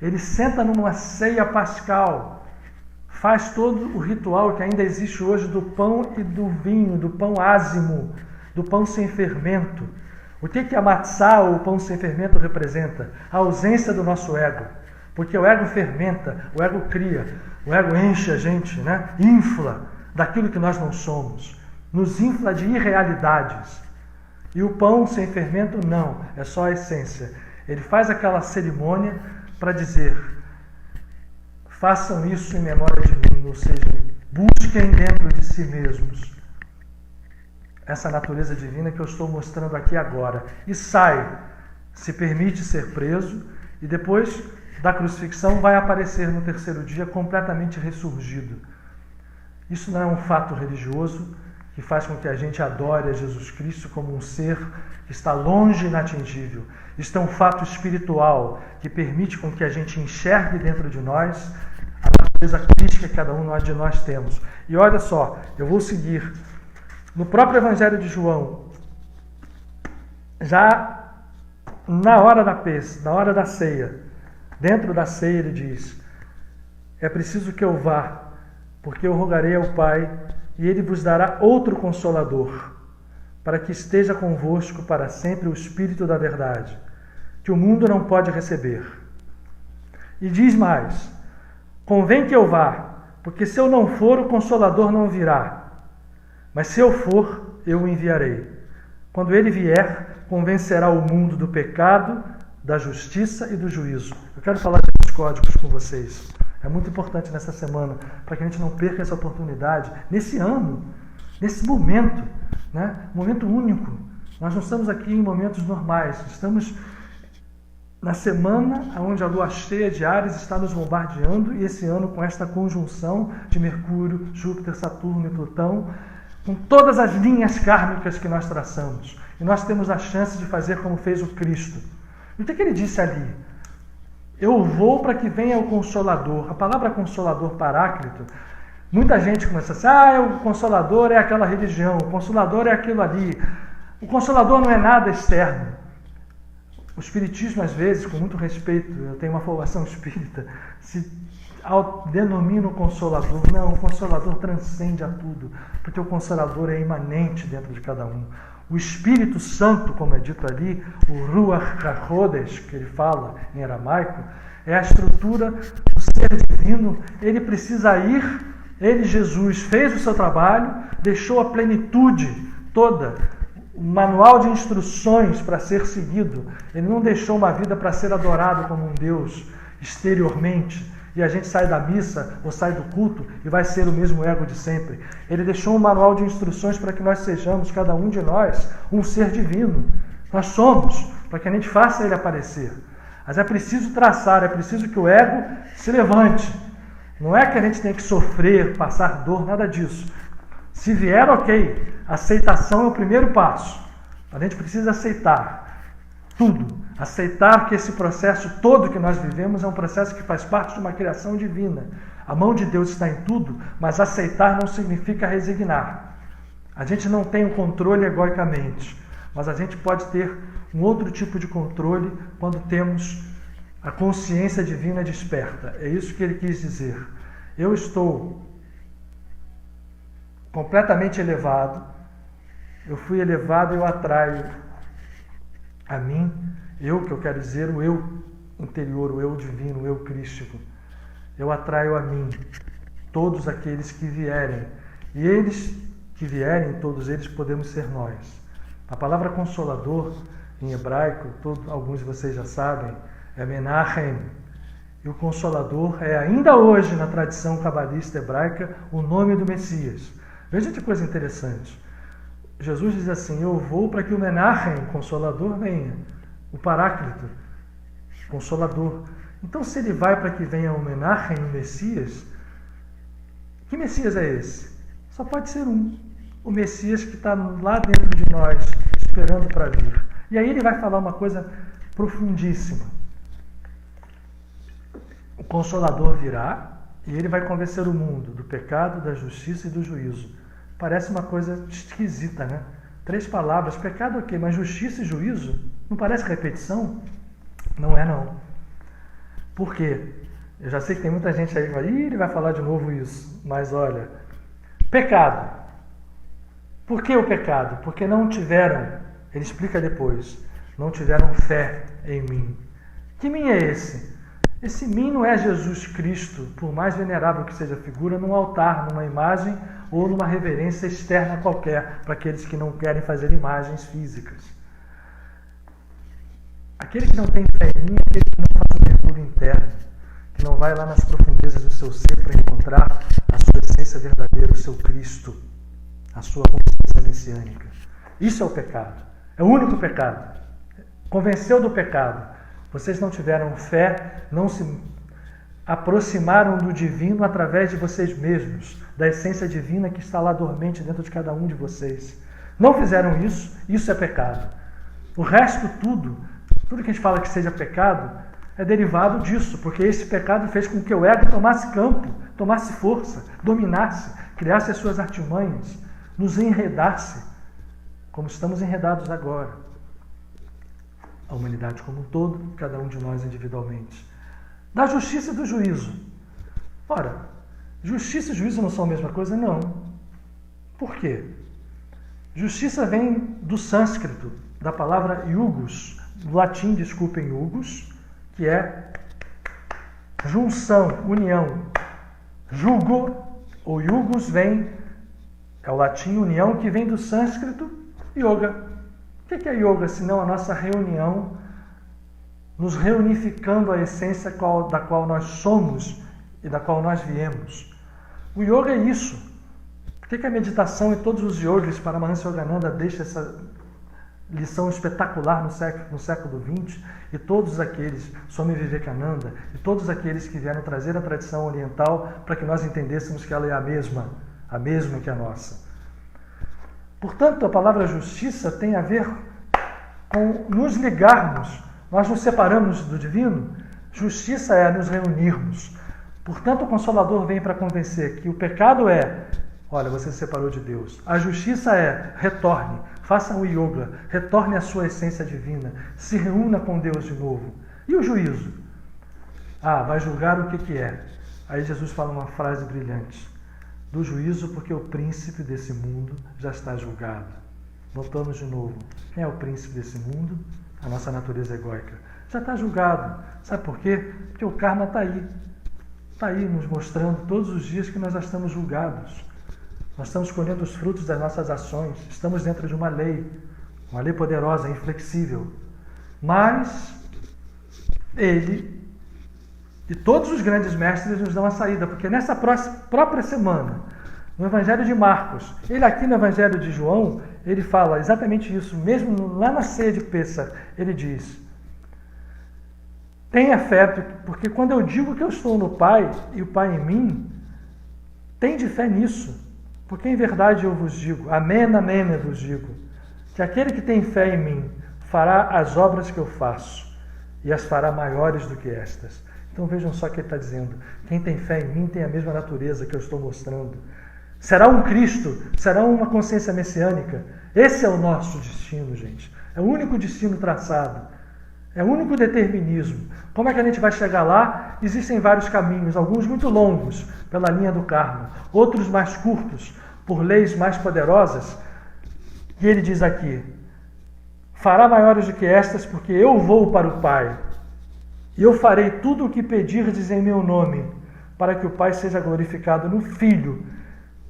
Ele senta numa ceia pascal, faz todo o ritual que ainda existe hoje do pão e do vinho, do pão ázimo, do pão sem fermento. O que a matzá, ou o pão sem fermento, representa? A ausência do nosso ego. Porque o ego fermenta, o ego cria, o ego enche a gente, né? Infla daquilo que nós não somos. Nos infla de irrealidades. E o pão sem fermento, não, é só a essência. Ele faz aquela cerimônia para dizer, façam isso em memória de mim, ou seja, busquem dentro de si mesmos essa natureza divina que eu estou mostrando aqui agora. E sai, se permite ser preso, e depois da crucifixão vai aparecer no terceiro dia completamente ressurgido. Isso não é um fato religioso que faz com que a gente adore a Jesus Cristo como um ser que está longe e inatingível. Isto é um fato espiritual que permite com que a gente enxergue dentro de nós a natureza crística que cada um de nós temos. E olha só, eu vou seguir. No próprio Evangelho de João, já na hora da pez, na hora da ceia, dentro da ceia ele diz, é preciso que eu vá, porque eu rogarei ao Pai e ele vos dará outro Consolador, para que esteja convosco para sempre o Espírito da verdade, que o mundo não pode receber. E diz mais, convém que eu vá, porque se eu não for, o Consolador não virá. Mas se eu for, eu o enviarei. Quando ele vier, convencerá o mundo do pecado, da justiça e do juízo. Eu quero falar desses códigos com vocês. É muito importante nessa semana, para que a gente não perca essa oportunidade, nesse ano, nesse momento, né? Momento único. Nós não estamos aqui em momentos normais, estamos na semana onde a lua cheia de Áries está nos bombardeando, e esse ano com esta conjunção de Mercúrio, Júpiter, Saturno e Plutão, com todas as linhas kármicas que nós traçamos. E nós temos a chance de fazer como fez o Cristo. E o que ele disse ali? Eu vou para que venha o Consolador. A palavra Consolador, Paráclito, muita gente começa assim, o Consolador é aquela religião, o Consolador é aquilo ali. O Consolador não é nada externo. O Espiritismo, às vezes, com muito respeito, eu tenho uma formação espírita, se denomina o Consolador. Não, o Consolador transcende a tudo, porque o Consolador é imanente dentro de cada um. O Espírito Santo, como é dito ali, o Ruach HaKodesh, que ele fala em aramaico, é a estrutura do ser divino. Ele precisa ir, ele, Jesus, fez o seu trabalho, deixou a plenitude toda, o manual de instruções para ser seguido. Ele não deixou uma vida para ser adorado como um Deus exteriormente, e a gente sai da missa ou sai do culto e vai ser o mesmo ego de sempre. Ele deixou um manual de instruções para que nós sejamos, cada um de nós, um ser divino. Nós somos, para que a gente faça ele aparecer. Mas é preciso traçar, é preciso que o ego se levante. Não é que a gente tem que sofrer, passar dor, nada disso. Se vier, ok. Aceitação é o primeiro passo. A gente precisa aceitar tudo. Aceitar que esse processo todo que nós vivemos é um processo que faz parte de uma criação divina. A mão de Deus está em tudo, mas aceitar não significa resignar. A gente não tem o controle egoicamente, mas a gente pode ter um outro tipo de controle quando temos a consciência divina desperta. É isso que ele quis dizer. Eu estou completamente elevado, eu fui elevado e eu atraio a mim. Eu, que eu quero dizer, o eu interior, o eu divino, o eu crístico. Eu atraio a mim todos aqueles que vierem. E eles que vierem, todos eles, podemos ser nós. A palavra Consolador, em hebraico, alguns de vocês já sabem, é Menachem. E o Consolador é, ainda hoje, na tradição cabalista hebraica, o nome do Messias. Veja que coisa interessante. Jesus diz assim: eu vou para que o Menachem, o Consolador, venha, o Paráclito, Consolador. Então, se ele vai para que venha o Menachem, o Messias, que Messias é esse? Só pode ser um, o Messias que está lá dentro de nós, esperando para vir. E aí ele vai falar uma coisa profundíssima. O Consolador virá e ele vai convencer o mundo do pecado, da justiça e do juízo. Parece uma coisa esquisita, né? 3 palavras, pecado ok, mas justiça e juízo? Não parece repetição? Não é não. Por quê? Eu já sei que tem muita gente aí que vai, ele vai falar de novo isso. Mas olha, pecado. Por que o pecado? Porque não tiveram, ele explica depois, não tiveram fé em mim. Que mim é esse? Esse mim não é Jesus Cristo, por mais venerável que seja a figura, num altar, numa imagem ou numa reverência externa qualquer, para aqueles que não querem fazer imagens físicas. Aquele que não tem fé em mim é aquele que não faz o mergulho interno, que não vai lá nas profundezas do seu ser para encontrar a sua essência verdadeira, o seu Cristo, a sua consciência messiânica. Isso é o pecado. É o único pecado. Convenceu do pecado. Vocês não tiveram fé, não se aproximaram do divino através de vocês mesmos, da essência divina que está lá dormente dentro de cada um de vocês. Não fizeram isso, isso é pecado. O resto tudo que a gente fala que seja pecado, é derivado disso, porque esse pecado fez com que o ego tomasse campo, tomasse força, dominasse, criasse as suas artimanhas, nos enredasse, como estamos enredados agora. A humanidade como um todo, cada um de nós individualmente. Da justiça e do juízo. Ora, justiça e juízo não são a mesma coisa? Não. Por quê? Justiça vem do sânscrito, da palavra iugos, do latim, desculpem, iugos, que é junção, união. Jugo, ou iugos, é o latim união, que vem do sânscrito yoga. O que é yoga, senão a nossa reunião, nos reunificando a essência da qual nós somos e da qual nós viemos? O yoga é isso. Por que a meditação e todos os yogis, Paramahansa Yogananda deixa essa lição espetacular no século XX, e todos aqueles, Swami Vivekananda, e todos aqueles que vieram trazer a tradição oriental para que nós entendêssemos que ela é a mesma que a nossa. Portanto, a palavra justiça tem a ver com nos ligarmos. Nós nos separamos do divino. Justiça é nos reunirmos. Portanto, o Consolador vem para convencer que o pecado é, olha, você se separou de Deus. A justiça é, retorne, faça o yoga, retorne à sua essência divina, se reúna com Deus de novo. E o juízo? Vai julgar o que é. Aí Jesus fala uma frase brilhante. Do juízo, porque o príncipe desse mundo já está julgado. Voltamos de novo. Quem é o príncipe desse mundo? A nossa natureza egóica. Já está julgado. Sabe por quê? Porque o karma está aí. Está aí nos mostrando todos os dias que nós já estamos julgados. Nós estamos colhendo os frutos das nossas ações. Estamos dentro de uma lei poderosa, inflexível. Mas ele e todos os grandes mestres nos dão a saída, porque nessa própria semana, no Evangelho de Marcos, ele aqui no Evangelho de João, ele fala exatamente isso, mesmo lá na ceia de Pêssar, ele diz: tenha fé, porque quando eu digo que eu estou no Pai e o Pai em mim, tende fé nisso, porque em verdade eu vos digo, amém, amém, eu vos digo, que aquele que tem fé em mim fará as obras que eu faço, e as fará maiores do que estas. Então vejam só o que ele está dizendo. Quem tem fé em mim tem a mesma natureza que eu estou mostrando. Será um Cristo, será uma consciência messiânica. Esse é o nosso destino, gente. É o único destino traçado. É o único determinismo. Como é que a gente vai chegar lá? Existem vários caminhos, alguns muito longos, pela linha do karma, outros mais curtos, por leis mais poderosas. E ele diz aqui: fará maiores do que estas, porque eu vou para o Pai. E eu farei tudo o que pedirdes em meu nome, para que o Pai seja glorificado no Filho.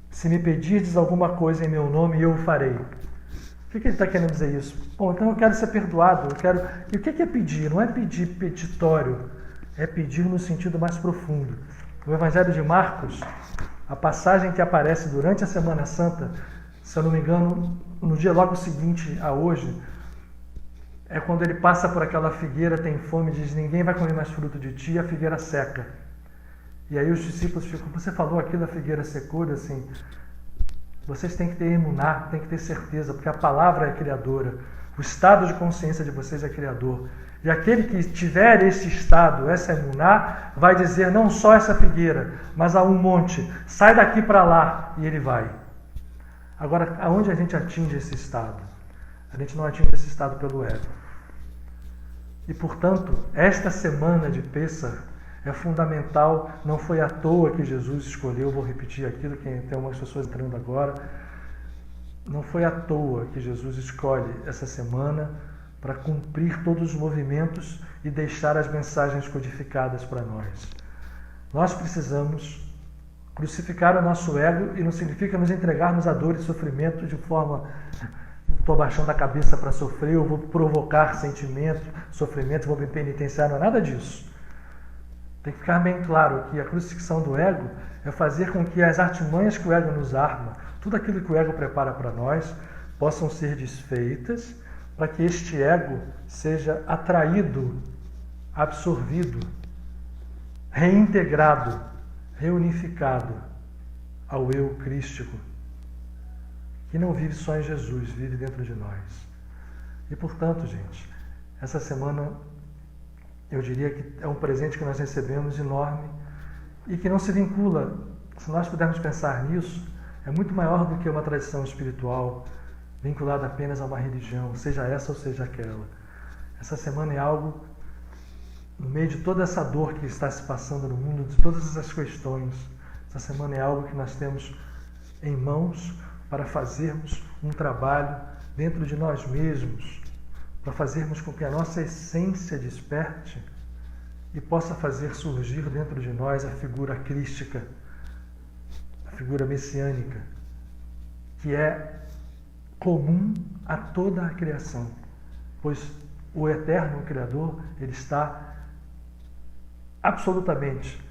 Se me pedirdes alguma coisa em meu nome, eu o farei. O que ele está querendo dizer isso? Bom, então eu quero ser perdoado. E o que é pedir? Não é pedir petitório, é pedir no sentido mais profundo. No Evangelho de Marcos, a passagem que aparece durante a Semana Santa, se eu não me engano, no dia logo seguinte a hoje, é quando ele passa por aquela figueira, tem fome, diz: ninguém vai comer mais fruto de ti, e a figueira seca. E aí os discípulos ficam: você falou aquilo, a figueira secou, assim, vocês têm que ter emuná, têm que ter certeza, porque a palavra é criadora, o estado de consciência de vocês é criador. E aquele que tiver esse estado, essa emuná, vai dizer não só essa figueira, mas a um monte: sai daqui para lá, e ele vai. Agora, aonde a gente atinge esse estado? A gente não atinge esse estado pelo ego. E, portanto, esta semana de Pêssar é fundamental. Não foi à toa que Jesus escolheu, vou repetir aquilo, que tem umas pessoas entrando agora. Não foi à toa que Jesus escolhe essa semana para cumprir todos os movimentos e deixar as mensagens codificadas para nós. Nós precisamos crucificar o nosso ego, e não significa nos entregarmos a dor e sofrimento de forma: estou abaixando a cabeça para sofrer, eu vou provocar sentimento, sofrimento, vou me penitenciar. Não é nada disso. Tem que ficar bem claro que a crucifixão do ego é fazer com que as artimanhas que o ego nos arma, tudo aquilo que o ego prepara para nós, possam ser desfeitas, para que este ego seja atraído, absorvido, reintegrado, reunificado ao eu crístico, que não vive só em Jesus, vive dentro de nós. E, portanto, gente, essa semana eu diria que é um presente que nós recebemos enorme e que não se vincula, se nós pudermos pensar nisso, é muito maior do que uma tradição espiritual vinculada apenas a uma religião, seja essa ou seja aquela. Essa semana é algo, no meio de toda essa dor que está se passando no mundo, de todas essas questões, essa semana é algo que nós temos em mãos para fazermos um trabalho dentro de nós mesmos, para fazermos com que a nossa essência desperte e possa fazer surgir dentro de nós a figura crística, a figura messiânica, que é comum a toda a criação, pois o eterno Criador, ele está absolutamente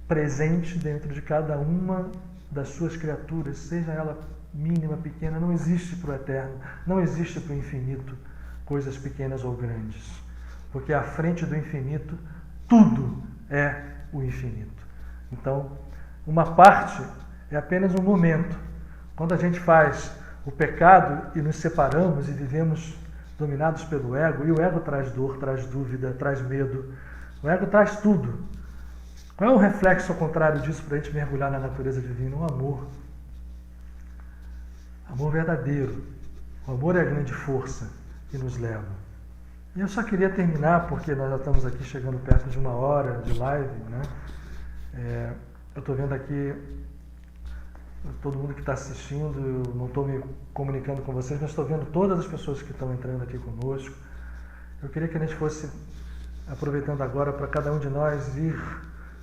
presente dentro de cada uma das suas criaturas, seja ela mínima, pequena. Não existe para o eterno, não existe para o infinito coisas pequenas ou grandes, porque à frente do infinito tudo é o infinito. Então, uma parte é apenas um momento. Quando a gente faz o pecado e nos separamos e vivemos dominados pelo ego, e o ego traz dor, traz dúvida, traz medo, o ego traz tudo. Qual é o reflexo ao contrário disso para a gente mergulhar na natureza divina? O amor. Amor verdadeiro. O amor é a grande força que nos leva. E eu só queria terminar, porque nós já estamos aqui chegando perto de 1 hora de live, né? Eu estou vendo aqui todo mundo que está assistindo, eu não estou me comunicando com vocês, mas estou vendo todas as pessoas que estão entrando aqui conosco. Eu queria que a gente fosse aproveitando agora para cada um de nós ir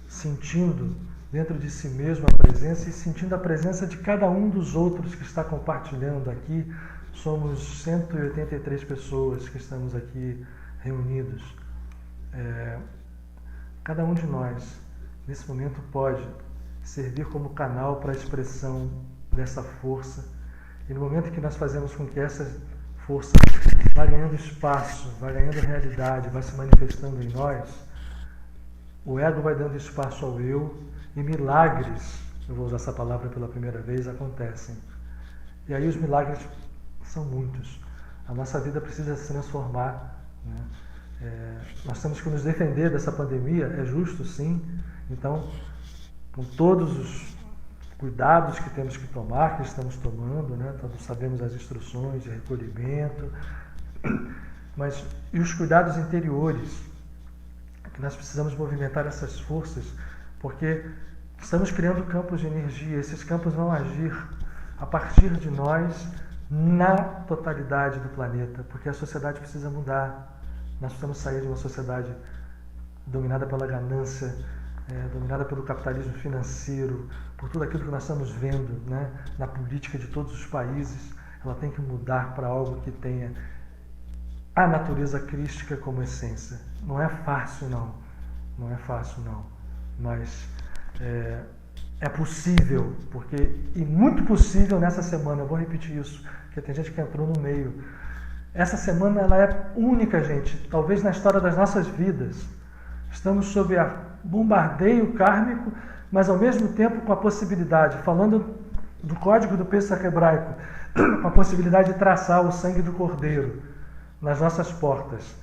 sentindo dentro de si mesmo a presença e sentindo a presença de cada um dos outros que está compartilhando aqui. Somos 183 pessoas que estamos aqui reunidos. Cada um de nós, nesse momento, pode servir como canal para a expressão dessa força. E no momento que nós fazemos com que essa força vá ganhando espaço, vai ganhando realidade, vai se manifestando em nós, o ego vai dando espaço ao eu e milagres, eu vou usar essa palavra pela primeira vez, acontecem. E aí os milagres são muitos. A nossa vida precisa se transformar, né? Nós temos que nos defender dessa pandemia, é justo sim. Então, com todos os cuidados que temos que tomar, que estamos tomando, né? Todos sabemos as instruções de recolhimento, mas e os cuidados interiores, que nós precisamos movimentar essas forças, porque estamos criando campos de energia. Esses campos vão agir a partir de nós na totalidade do planeta, porque a sociedade precisa mudar. Nós precisamos sair de uma sociedade dominada pela ganância, dominada pelo capitalismo financeiro, por tudo aquilo que nós estamos vendo, né, na política de todos os países. Ela tem que mudar para algo que tenha a natureza crística como essência. Não é fácil, não. Não é fácil, não. Mas é possível, e muito possível nessa semana, eu vou repetir isso, porque tem gente que entrou no meio. Essa semana ela é única, gente, talvez na história das nossas vidas. Estamos sob o bombardeio kármico, mas ao mesmo tempo com a possibilidade, falando do código do Pesach hebraico, com a possibilidade de traçar o sangue do Cordeiro nas nossas portas.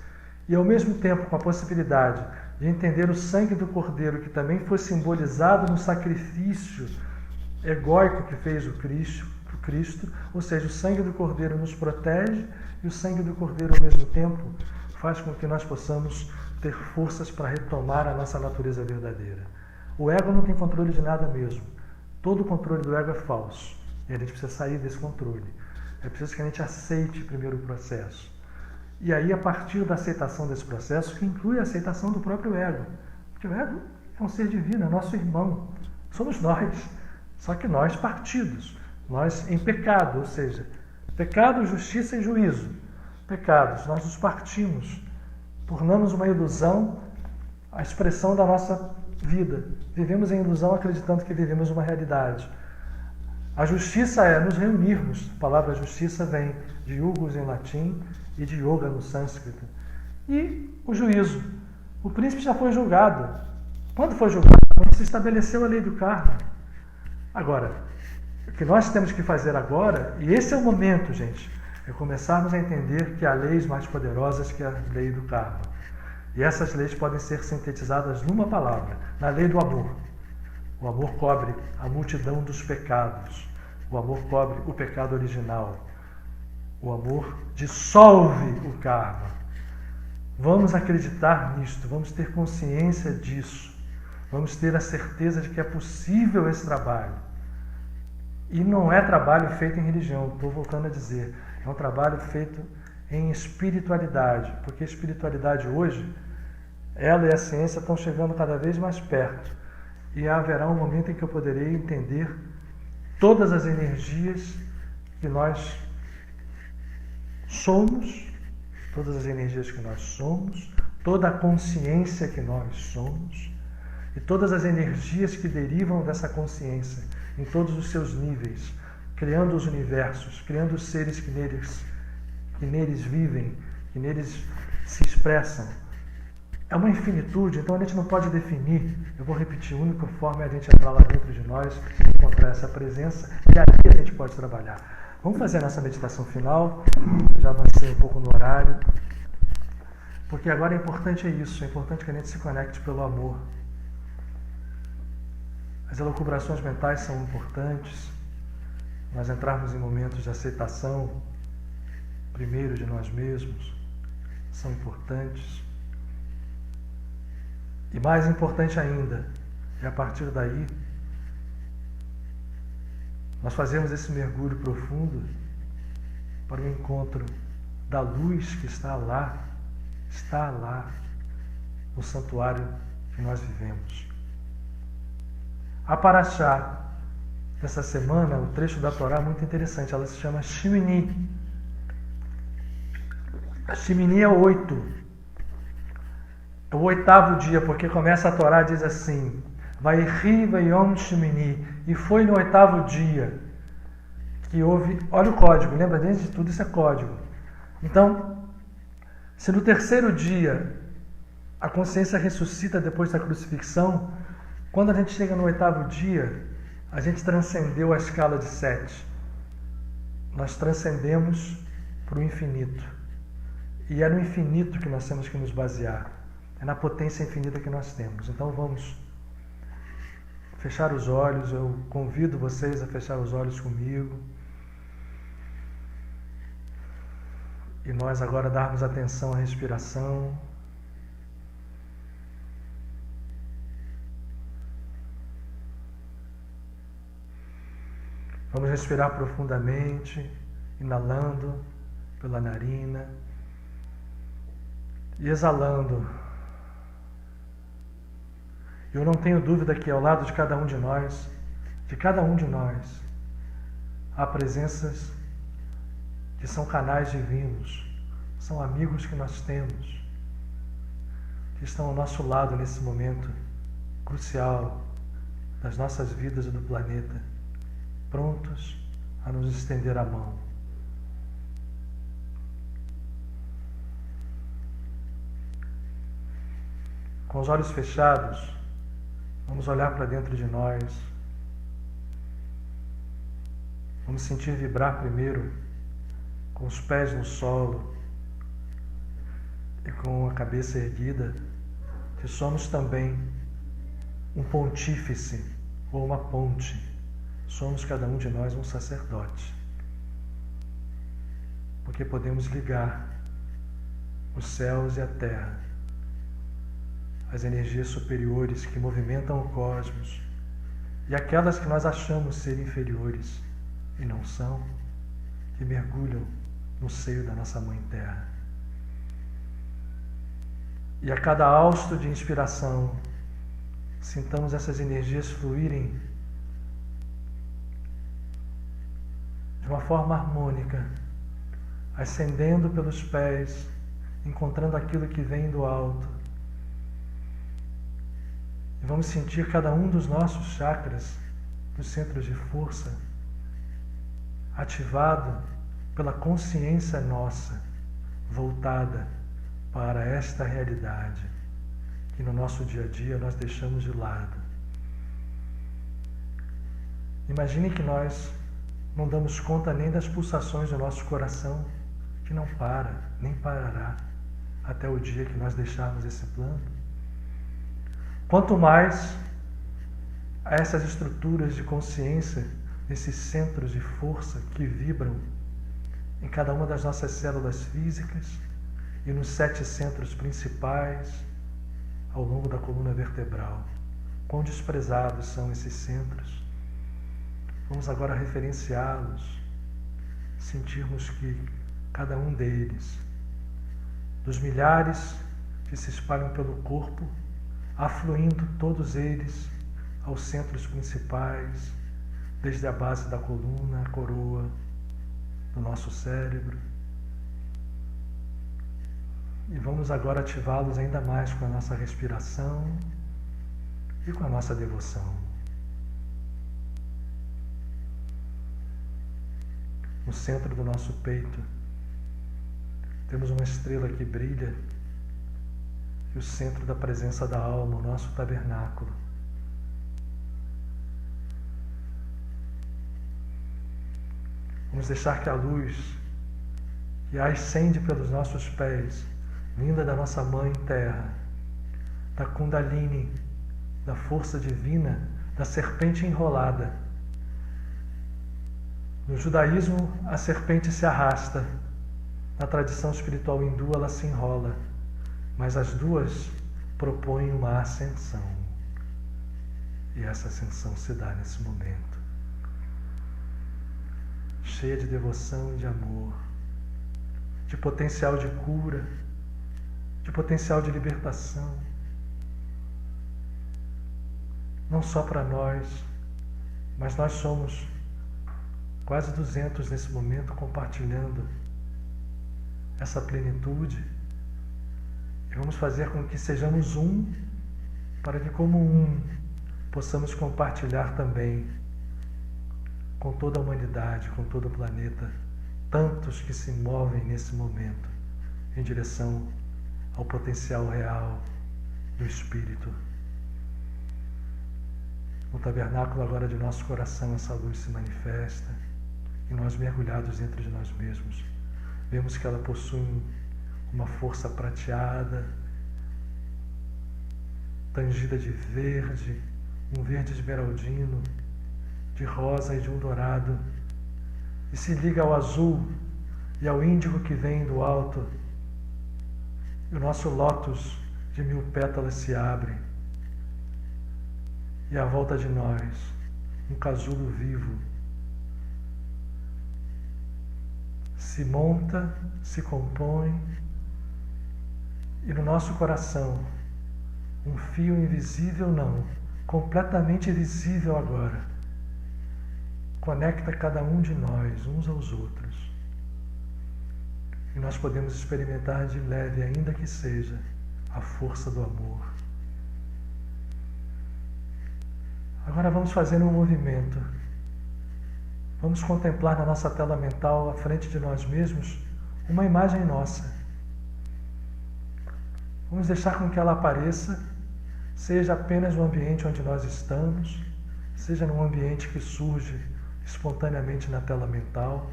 E ao mesmo tempo com a possibilidade de entender o sangue do Cordeiro, que também foi simbolizado no sacrifício egóico que fez o Cristo, ou seja, o sangue do Cordeiro nos protege e o sangue do Cordeiro, ao mesmo tempo, faz com que nós possamos ter forças para retomar a nossa natureza verdadeira. O ego não tem controle de nada mesmo. Todo o controle do ego é falso. E a gente precisa sair desse controle. É preciso que a gente aceite primeiro o processo. E aí, a partir da aceitação desse processo, que inclui a aceitação do próprio ego. Porque o ego é um ser divino, é nosso irmão. Somos nós. Só que nós partidos. Nós em pecado, ou seja, pecado, justiça e juízo. Pecados, nós nos partimos. Tornamos uma ilusão a expressão da nossa vida. Vivemos em ilusão acreditando que vivemos uma realidade. A justiça é nos reunirmos. A palavra justiça vem de yugos em latim e de yoga no sânscrito. E o juízo. O príncipe já foi julgado. Quando foi julgado? Quando se estabeleceu a lei do karma. Agora, o que nós temos que fazer agora, e esse é o momento, gente, é começarmos a entender que há leis mais poderosas que a lei do karma. E essas leis podem ser sintetizadas numa palavra, na lei do amor. O amor cobre a multidão dos pecados. O amor cobre o pecado original. O amor dissolve o karma. Vamos acreditar nisto, vamos ter consciência disso. Vamos ter a certeza de que é possível esse trabalho. E não é trabalho feito em religião, estou voltando a dizer. É um trabalho feito em espiritualidade, porque a espiritualidade hoje, ela e a ciência estão chegando cada vez mais perto. E haverá um momento em que eu poderei entender todas as energias que nós somos, todas as energias que nós somos, toda a consciência que nós somos e todas as energias que derivam dessa consciência em todos os seus níveis, criando os universos, criando os seres que neles vivem, que neles se expressam. É uma infinitude, então a gente não pode definir. Eu vou repetir, a única forma é a gente entrar lá dentro de nós, encontrar essa presença, e ali a gente pode trabalhar. Vamos fazer a nossa meditação final. Já avancei um pouco no horário, porque agora é importante isso, é importante que a gente se conecte pelo amor. As elucubrações mentais são importantes, nós entrarmos em momentos de aceitação, primeiro de nós mesmos, são importantes. E mais importante ainda, é a partir daí, nós fazemos esse mergulho profundo para o encontro da luz que está lá no santuário que nós vivemos. A Paraxá dessa semana, o trecho da Torá é muito interessante, ela se chama Shimini. A Shimini é 8. É o 8º dia, porque começa a Torá, diz assim, Vaihi Vayom Shimini, e foi no 8º dia que houve, olha o código, lembra de tudo, isso é código. Então, se no 3º dia a consciência ressuscita depois da crucifixão, quando a gente chega no 8º dia, a gente transcendeu a escala de 7. Nós transcendemos para o infinito. E é no infinito que nós temos que nos basear. É na potência infinita que nós temos. Então vamos fechar os olhos. Eu convido vocês a fechar os olhos comigo. E nós agora darmos atenção à respiração. Vamos respirar profundamente, inalando pela narina e exalando. Eu não tenho dúvida que ao lado de cada um de nós, há presenças que são canais divinos, são amigos que nós temos, que estão ao nosso lado nesse momento crucial das nossas vidas e do planeta, prontos a nos estender a mão. Com os olhos fechados, vamos olhar para dentro de nós. Vamos sentir vibrar primeiro com os pés no solo e com a cabeça erguida, que somos também um pontífice ou uma ponte. Somos cada um de nós um sacerdote, porque podemos ligar os céus e a terra, as energias superiores que movimentam o cosmos e aquelas que nós achamos ser inferiores e não são, que mergulham no seio da nossa Mãe Terra. E a cada hausto de inspiração, sintamos essas energias fluírem de uma forma harmônica, ascendendo pelos pés, encontrando aquilo que vem do alto. E vamos sentir cada um dos nossos chakras, dos centros de força, ativado pela consciência nossa, voltada para esta realidade que no nosso dia a dia nós deixamos de lado. Imagine que nós não damos conta nem das pulsações do nosso coração, que não para, nem parará, até o dia que nós deixarmos esse plano. Quanto mais a essas estruturas de consciência, esses centros de força que vibram em cada uma das nossas células físicas e nos 7 centros principais ao longo da coluna vertebral. Quão desprezados são esses centros. Vamos agora referenciá-los, sentirmos que cada um deles, dos milhares que se espalham pelo corpo, afluindo todos eles aos centros principais, desde a base da coluna, a coroa do nosso cérebro. E vamos agora ativá-los ainda mais com a nossa respiração e com a nossa devoção. No centro do nosso peito, temos uma estrela que brilha e o centro da presença da alma, o nosso tabernáculo. Vamos deixar que a luz que ascende pelos nossos pés, vinda da nossa Mãe Terra, da Kundalini, da força divina, da serpente enrolada. No judaísmo, a serpente se arrasta. Na tradição espiritual hindu, ela se enrola. Mas as duas propõem uma ascensão. E essa ascensão se dá nesse momento, cheia de devoção e de amor, de potencial de cura, de potencial de libertação, não só para nós, mas nós somos quase 200 nesse momento compartilhando essa plenitude, e vamos fazer com que sejamos um, para que como um possamos compartilhar também com toda a humanidade, com todo o planeta, tantos que se movem nesse momento em direção ao potencial real do Espírito. No tabernáculo agora de nosso coração, essa luz se manifesta e nós, mergulhados dentro de nós mesmos, vemos que ela possui uma força prateada, tangida de verde, um verde esmeraldino, de rosa e de um dourado, e se liga ao azul e ao índigo que vem do alto, e o nosso lótus de 1000 pétalas se abre, e à volta de nós, um casulo vivo se monta, se compõe, e no nosso coração, um fio invisível não, completamente visível agora, conecta cada um de nós, uns aos outros. E nós podemos experimentar de leve, ainda que seja, a força do amor. Agora vamos fazer um movimento. Vamos contemplar na nossa tela mental, à frente de nós mesmos, uma imagem nossa. Vamos deixar com que ela apareça, seja apenas no ambiente onde nós estamos, seja num ambiente que surge espontaneamente na tela mental.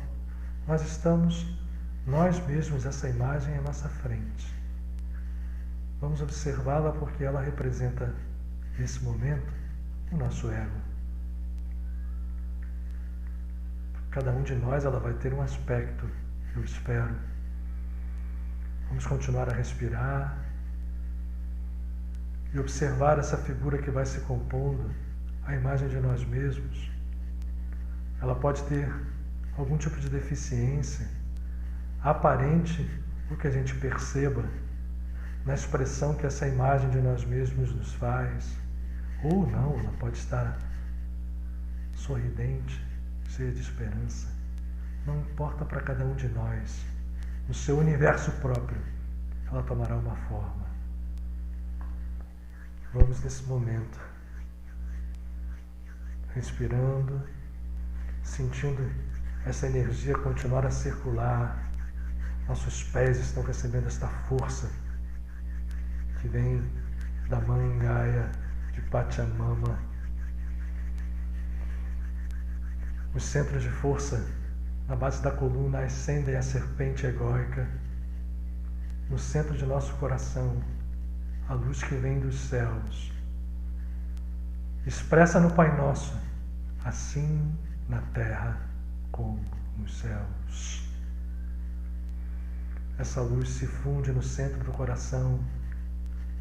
Nós estamos, nós mesmos, essa imagem à nossa frente. Vamos observá-la porque ela representa, nesse momento, o nosso ego. Cada um de nós, ela vai ter um aspecto, eu espero. Vamos continuar a respirar e observar essa figura que vai se compondo, a imagem de nós mesmos. Ela pode ter algum tipo de deficiência, aparente, o que a gente perceba na expressão que essa imagem de nós mesmos nos faz, ou não, ela pode estar sorridente, cheia de esperança. Não importa para cada um de nós, no seu universo próprio, ela tomará uma forma. Vamos nesse momento, respirando, sentindo essa energia continuar a circular. Nossos pés estão recebendo esta força que vem da Mãe Gaia, de Pachamama. Os centros de força na base da coluna ascendem a serpente egóica. No centro de nosso coração, a luz que vem dos céus. Expressa no Pai Nosso, assim na terra como nos céus. Essa luz se funde no centro do coração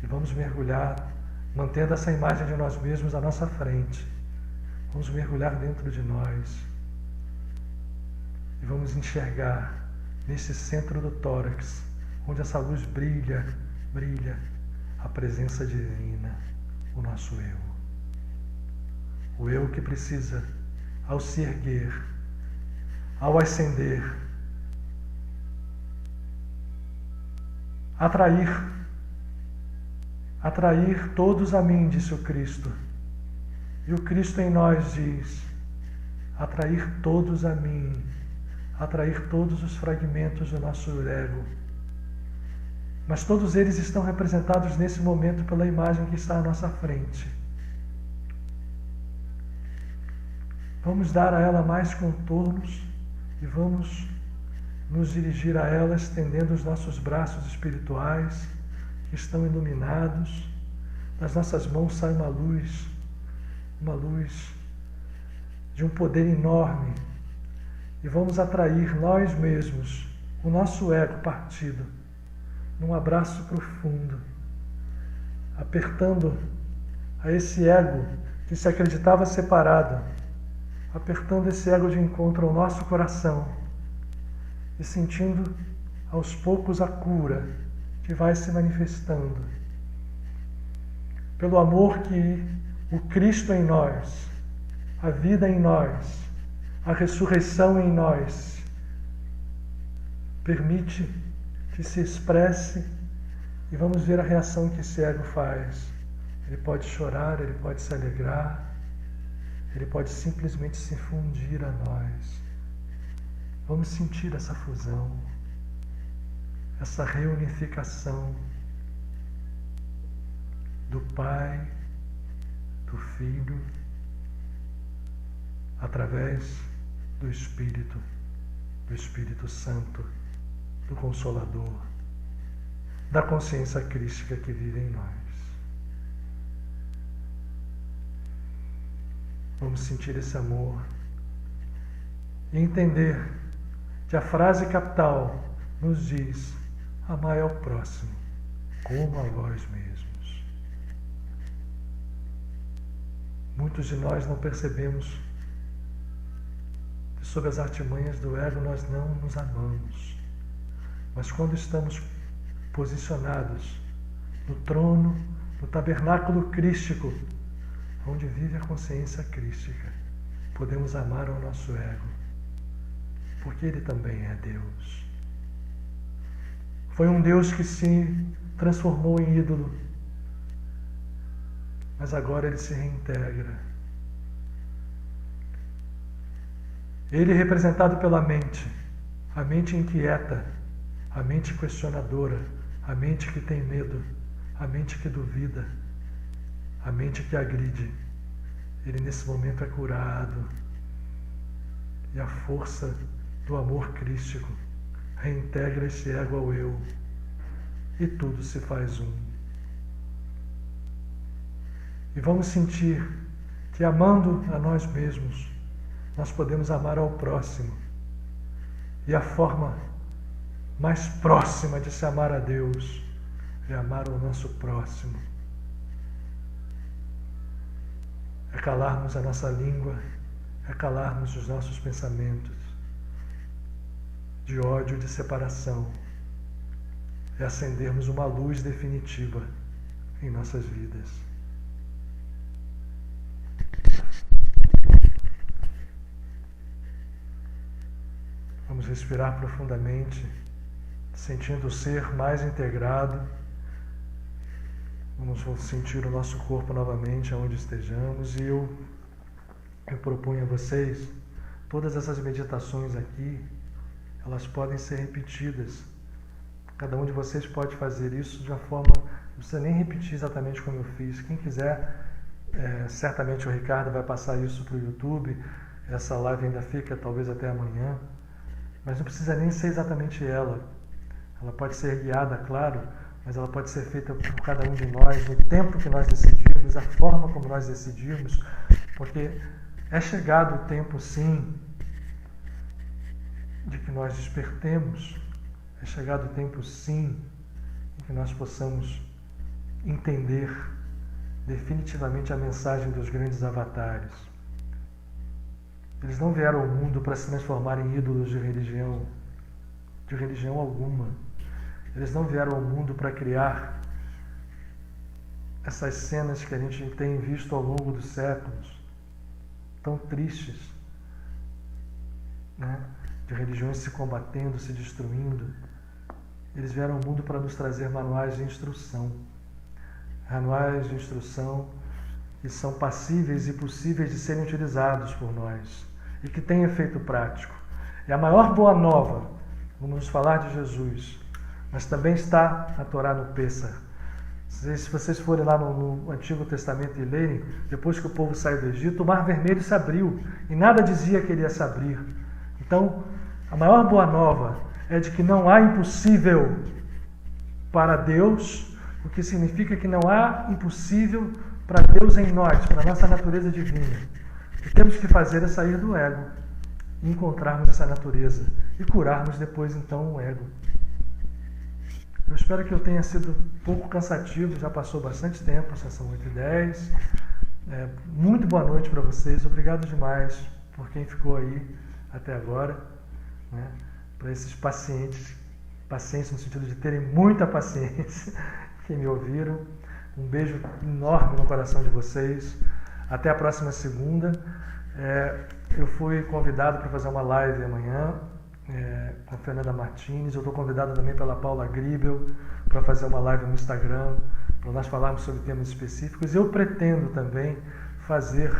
e vamos mergulhar, mantendo essa imagem de nós mesmos à nossa frente. Vamos mergulhar dentro de nós e vamos enxergar nesse centro do tórax, onde essa luz brilha, a presença divina, o nosso eu. O eu que precisa, ao se erguer, ao ascender, atrair todos a mim, disse o Cristo. E o Cristo em nós diz, atrair todos a mim, atrair todos os fragmentos do nosso ego. Mas todos eles estão representados nesse momento pela imagem que está à nossa frente. Vamos dar a ela mais contornos e vamos nos dirigir a ela estendendo os nossos braços espirituais que estão iluminados. Das nossas mãos sai uma luz de um poder enorme. E vamos atrair nós mesmos, o nosso ego partido, num abraço profundo, apertando a esse ego que se acreditava separado, apertando esse ego de encontro ao nosso coração e sentindo aos poucos a cura que vai se manifestando. Pelo amor que o Cristo em nós, a vida em nós, a ressurreição em nós permite que se expresse e vamos ver a reação que esse ego faz. Ele pode chorar, ele pode se alegrar, ele pode simplesmente se fundir a nós. Vamos sentir essa fusão, essa reunificação do Pai, do Filho, através do Espírito Santo, do Consolador, da consciência crística que vive em nós. Vamos sentir esse amor e entender que a frase capital nos diz: amai ao próximo como a vós mesmos. Muitos de nós não percebemos que sob as artimanhas do ego nós não nos amamos. Mas quando estamos posicionados no trono, no tabernáculo crístico, onde vive a consciência crística, podemos amar ao nosso ego, porque ele também é Deus. Foi um Deus que se transformou em ídolo, mas agora ele se reintegra Ele representado pela mente, a mente inquieta, a mente questionadora, a mente que tem medo, a mente que duvida, a mente que agride. Ele nesse momento é curado. E a força do amor crístico reintegra esse ego ao eu. E tudo se faz um. E vamos sentir que amando a nós mesmos, nós podemos amar ao próximo. E a forma mais próxima de se amar a Deus é amar o nosso próximo. É calarmos a nossa língua, é calarmos os nossos pensamentos de ódio e de separação. É acendermos uma luz definitiva em nossas vidas. Vamos respirar profundamente, sentindo o ser mais integrado. Vamos sentir o nosso corpo novamente aonde estejamos. E eu proponho a vocês, todas essas meditações aqui, elas podem ser repetidas. Cada um de vocês pode fazer isso de uma forma, não precisa nem repetir exatamente como eu fiz. Quem quiser, certamente o Ricardo vai passar isso para o YouTube. Essa live ainda fica talvez até amanhã. Mas não precisa nem ser exatamente ela. Ela pode ser guiada, claro, mas ela pode ser feita por cada um de nós, no tempo que nós decidirmos, a forma como nós decidirmos, porque é chegado o tempo, sim, de que nós despertemos. É chegado o tempo, sim, em que nós possamos entender definitivamente a mensagem dos grandes avatares. Eles não vieram ao mundo para se transformar em ídolos de religião alguma. Eles não vieram ao mundo para criar essas cenas que a gente tem visto ao longo dos séculos, tão tristes, né? De religiões se combatendo, se destruindo. Eles vieram ao mundo para nos trazer manuais de instrução. Manuais de instrução que são passíveis e possíveis de serem utilizados por nós e que têm efeito prático. E a maior boa nova, vamos falar de Jesus, mas também está na Torá, no Pêssar. Se vocês forem lá no Antigo Testamento e lerem, depois que o povo saiu do Egito, o Mar Vermelho se abriu e nada dizia que ele ia se abrir. Então, a maior boa nova é de que não há impossível para Deus, o que significa que não há impossível para Deus em nós, para a nossa natureza divina. O que temos que fazer é sair do ego e encontrarmos essa natureza e curarmos depois então o ego. Eu espero que eu tenha sido um pouco cansativo, já passou bastante tempo, já são 8h10. Muito boa noite para vocês, obrigado demais por quem ficou aí até agora, né? Para esses pacientes no sentido de terem muita paciência, que me ouviram. Um beijo enorme no coração de vocês. Até a próxima segunda. Eu fui convidado para fazer uma live amanhã com a Fernanda Martins. Eu estou convidado também pela Paula Gribel para fazer uma live no Instagram, para nós falarmos sobre temas específicos. Eu pretendo também fazer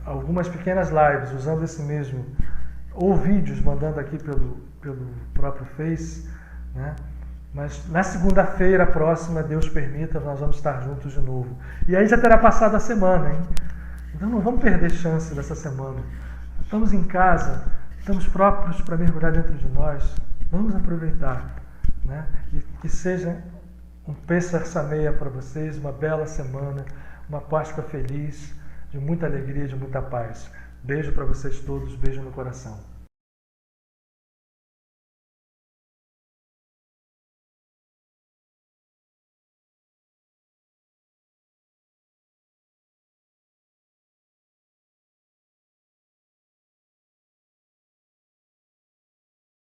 algumas pequenas lives usando esse mesmo, ou vídeos, mandando aqui pelo próprio Face, né? Mas na segunda-feira próxima, Deus permita, nós vamos estar juntos de novo. E aí já terá passado a semana, hein? Então não vamos perder chance dessa semana. Estamos em casa, estamos próprios para mergulhar dentro de nós. Vamos aproveitar, né? E que seja um Pêssar Sameia para vocês, uma bela semana, uma Páscoa feliz, de muita alegria, de muita paz. Beijo para vocês todos, beijo no coração.